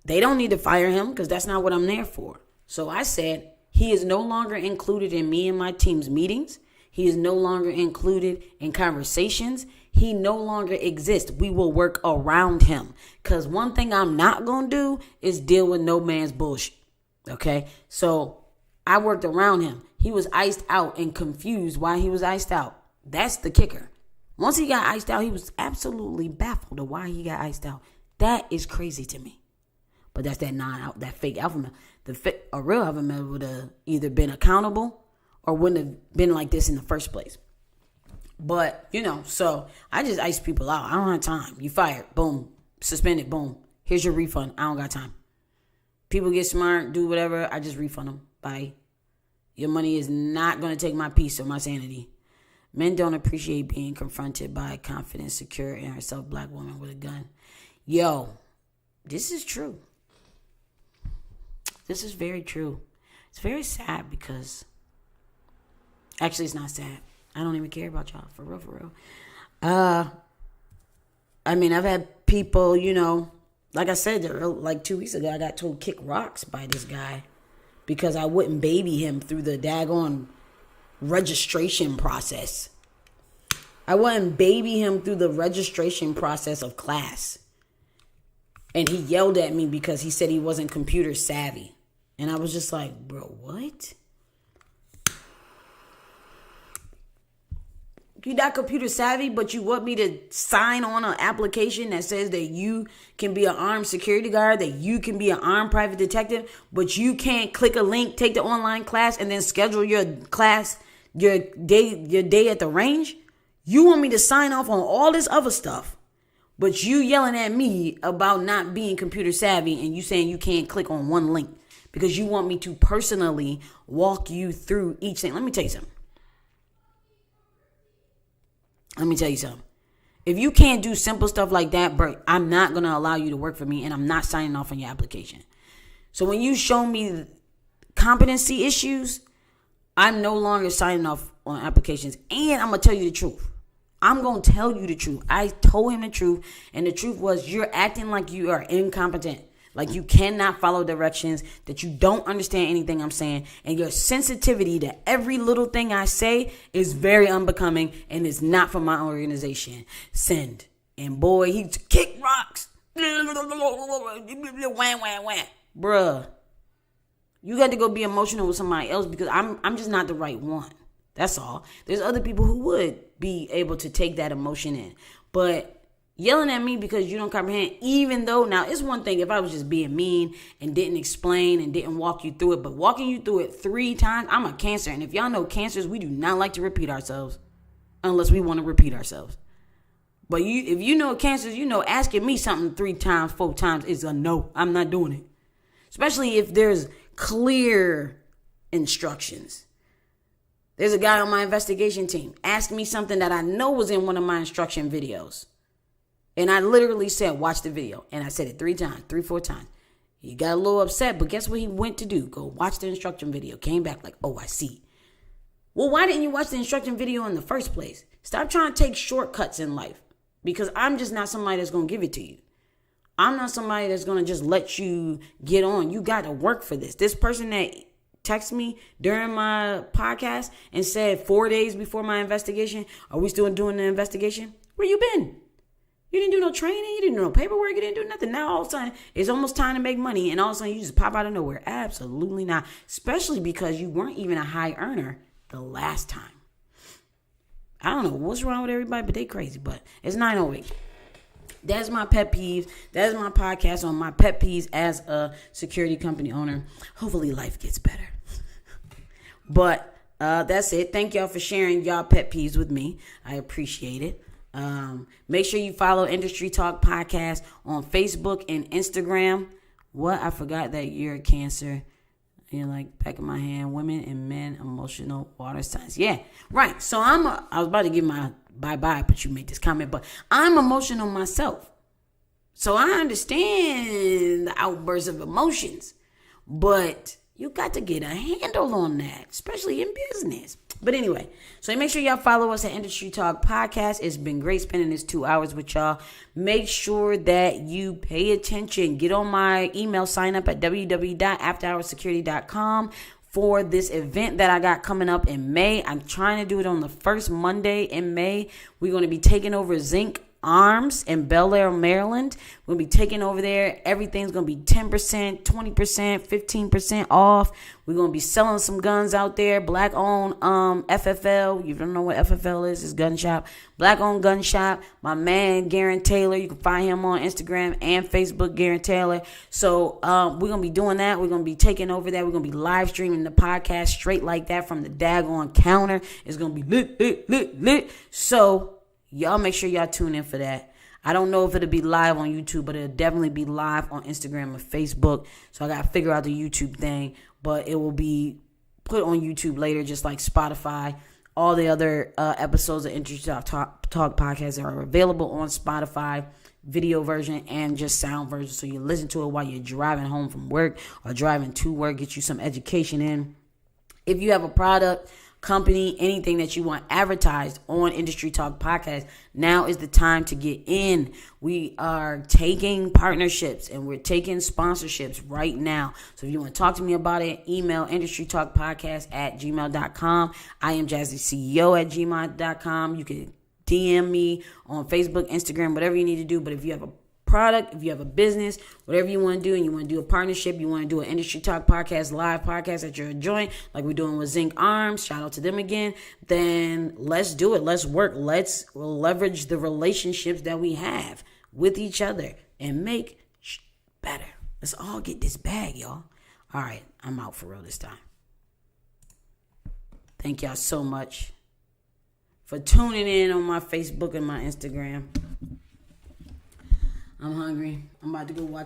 Speaker 1: They don't need to fire him because that's not what I'm there for. So I said, he is no longer included in me and my team's meetings. He is no longer included in conversations. He no longer exists. We will work around him. Because one thing I'm not going to do is deal with no man's bullshit. Okay? So I worked around him. He was iced out and confused why he was iced out. That's the kicker. Once he got iced out, he was absolutely baffled of why he got iced out. That is crazy to me. But that's that fake alpha male. A real alpha male would have either been accountable or wouldn't have been like this in the first place. But, so I just ice people out. I don't have time. You fired. Boom. Suspended. Boom. Here's your refund. I don't got time. People get smart, do whatever. I just refund them. Bye. Your money is not going to take my peace or my sanity. Men don't appreciate being confronted by a confident, secure, and herself black woman with a gun. Yo, this is true. This is very true. It's very sad because... Actually, it's not sad. I don't even care about y'all. For real. I've had people, like I said, like 2 weeks ago, I got told kick rocks by this guy because I wouldn't baby him through the daggone registration process. I wouldn't baby him through the registration process of class. And he yelled at me because he said he wasn't computer savvy. And I was just like, bro, what? You're not computer savvy, but you want me to sign on an application that says that you can be an armed security guard, that you can be an armed private detective, but you can't click a link, take the online class, and then schedule your class, your day at the range? You want me to sign off on all this other stuff, But you yelling at me about not being computer savvy and you saying you can't click on one link because you want me to personally walk you through each thing. Let me tell you something. If you can't do simple stuff like that, bro, I'm not going to allow you to work for me, and I'm not signing off on your application. So when you show me competency issues, I'm no longer signing off on applications. And I'm going to tell you the truth. I'm going to tell you the truth. I told him the truth, and the truth was you're acting like you are incompetent. Like you cannot follow directions, that you don't understand anything I'm saying, and your sensitivity to every little thing I say is very unbecoming and is not for my organization. Send. And boy, he kick rocks. Wham, wham, wham. Bruh, you got to go be emotional with somebody else because I'm just not the right one. That's all. There's other people who would be able to take that emotion in. But yelling at me because you don't comprehend, even though now it's one thing if I was just being mean and didn't explain and didn't walk you through it, but walking you through it 3 times, I'm a Cancer. And if y'all know Cancers, we do not like to repeat ourselves unless we want to repeat ourselves. But if you know Cancers, you know asking me something 3 times, 4 times is a no. I'm not doing it. Especially if there's clear instructions. There's a guy on my investigation team asked me something that I know was in one of my instruction videos. And I literally said, watch the video. And I said it 3 times, 3, 4 times. He got a little upset, but guess what he went to do? Go watch the instruction video. Came back like, oh, I see. Well, why didn't you watch the instruction video in the first place? Stop trying to take shortcuts in life. Because I'm just not somebody that's going to give it to you. I'm not somebody that's going to just let you get on. You got to work for this. This person that texted me during my podcast and said 4 days before my investigation, are we still doing the investigation? Where you been? You didn't do no training. You didn't do no paperwork. You didn't do nothing. Now all of a sudden, it's almost time to make money. And all of a sudden, you just pop out of nowhere. Absolutely not. Especially because you weren't even a high earner the last time. I don't know what's wrong with everybody, but they crazy. But it's 9:08. That's my pet peeves. That is my podcast on my pet peeves as a security company owner. Hopefully life gets better. But that's it. Thank y'all for sharing y'all pet peeves with me. I appreciate it. Make sure you follow Industry Talk Podcast on Facebook and Instagram. What? I forgot that you're a Cancer. You're like back of my hand, women and men, emotional water signs. Yeah, right. So I was about to give my bye-bye, but you made this comment, but I'm emotional myself. So I understand the outbursts of emotions, but you got to get a handle on that, especially in business. But anyway, so make sure y'all follow us at Industry Talk Podcast. It's been great spending this 2 hours with y'all. Make sure that you pay attention. Get on my email, sign up at www.afterhoursecurity.com for this event that I got coming up in May. I'm trying to do it on the first Monday in May. We're going to be taking over Zinc Arms in Bel Air, Maryland. We'll be taking over there. Everything's going to be 10%, 20%, 15% off. We're going to be selling some guns out there. Black owned FFL. You don't know what FFL is? It's gun shop. Black owned gun shop. My man, Garen Taylor. You can find him on Instagram and Facebook, Garen Taylor. So we're going to be doing that. We're going to be taking over that. We're going to be live streaming the podcast straight like that from the daggone counter. It's going to be lit. So y'all make sure y'all tune in for that. I don't know if it'll be live on YouTube, but it'll definitely be live on Instagram and Facebook. So I got to figure out the YouTube thing, but it will be put on YouTube later, just like Spotify. All the other episodes of Industry Talk Podcast are available on Spotify, video version and just sound version. So you listen to it while you're driving home from work or driving to work, get you some education in. If you have a product, company, anything that you want advertised on Industry Talk Podcast, now is the time to get in. We are taking partnerships and we're taking sponsorships right now. So if you want to talk to me about it, email industrytalkpodcast@gmail.com. I am jazzyceo@gmail.com. You can DM me on Facebook, Instagram, whatever you need to do. But if you have a product, if you have a business, whatever you want to do, and you want to do a partnership, you want to do an Industry Talk Podcast live podcast at your joint, like we're doing with Zinc Arms, shout out to them again, then let's do it. Let's work. Let's leverage the relationships that we have with each other and make better. Let's all get this bag, y'all. All right, I'm out for real this time. Thank y'all so much for tuning in on my Facebook and my Instagram. I'm hungry. I'm about to go watch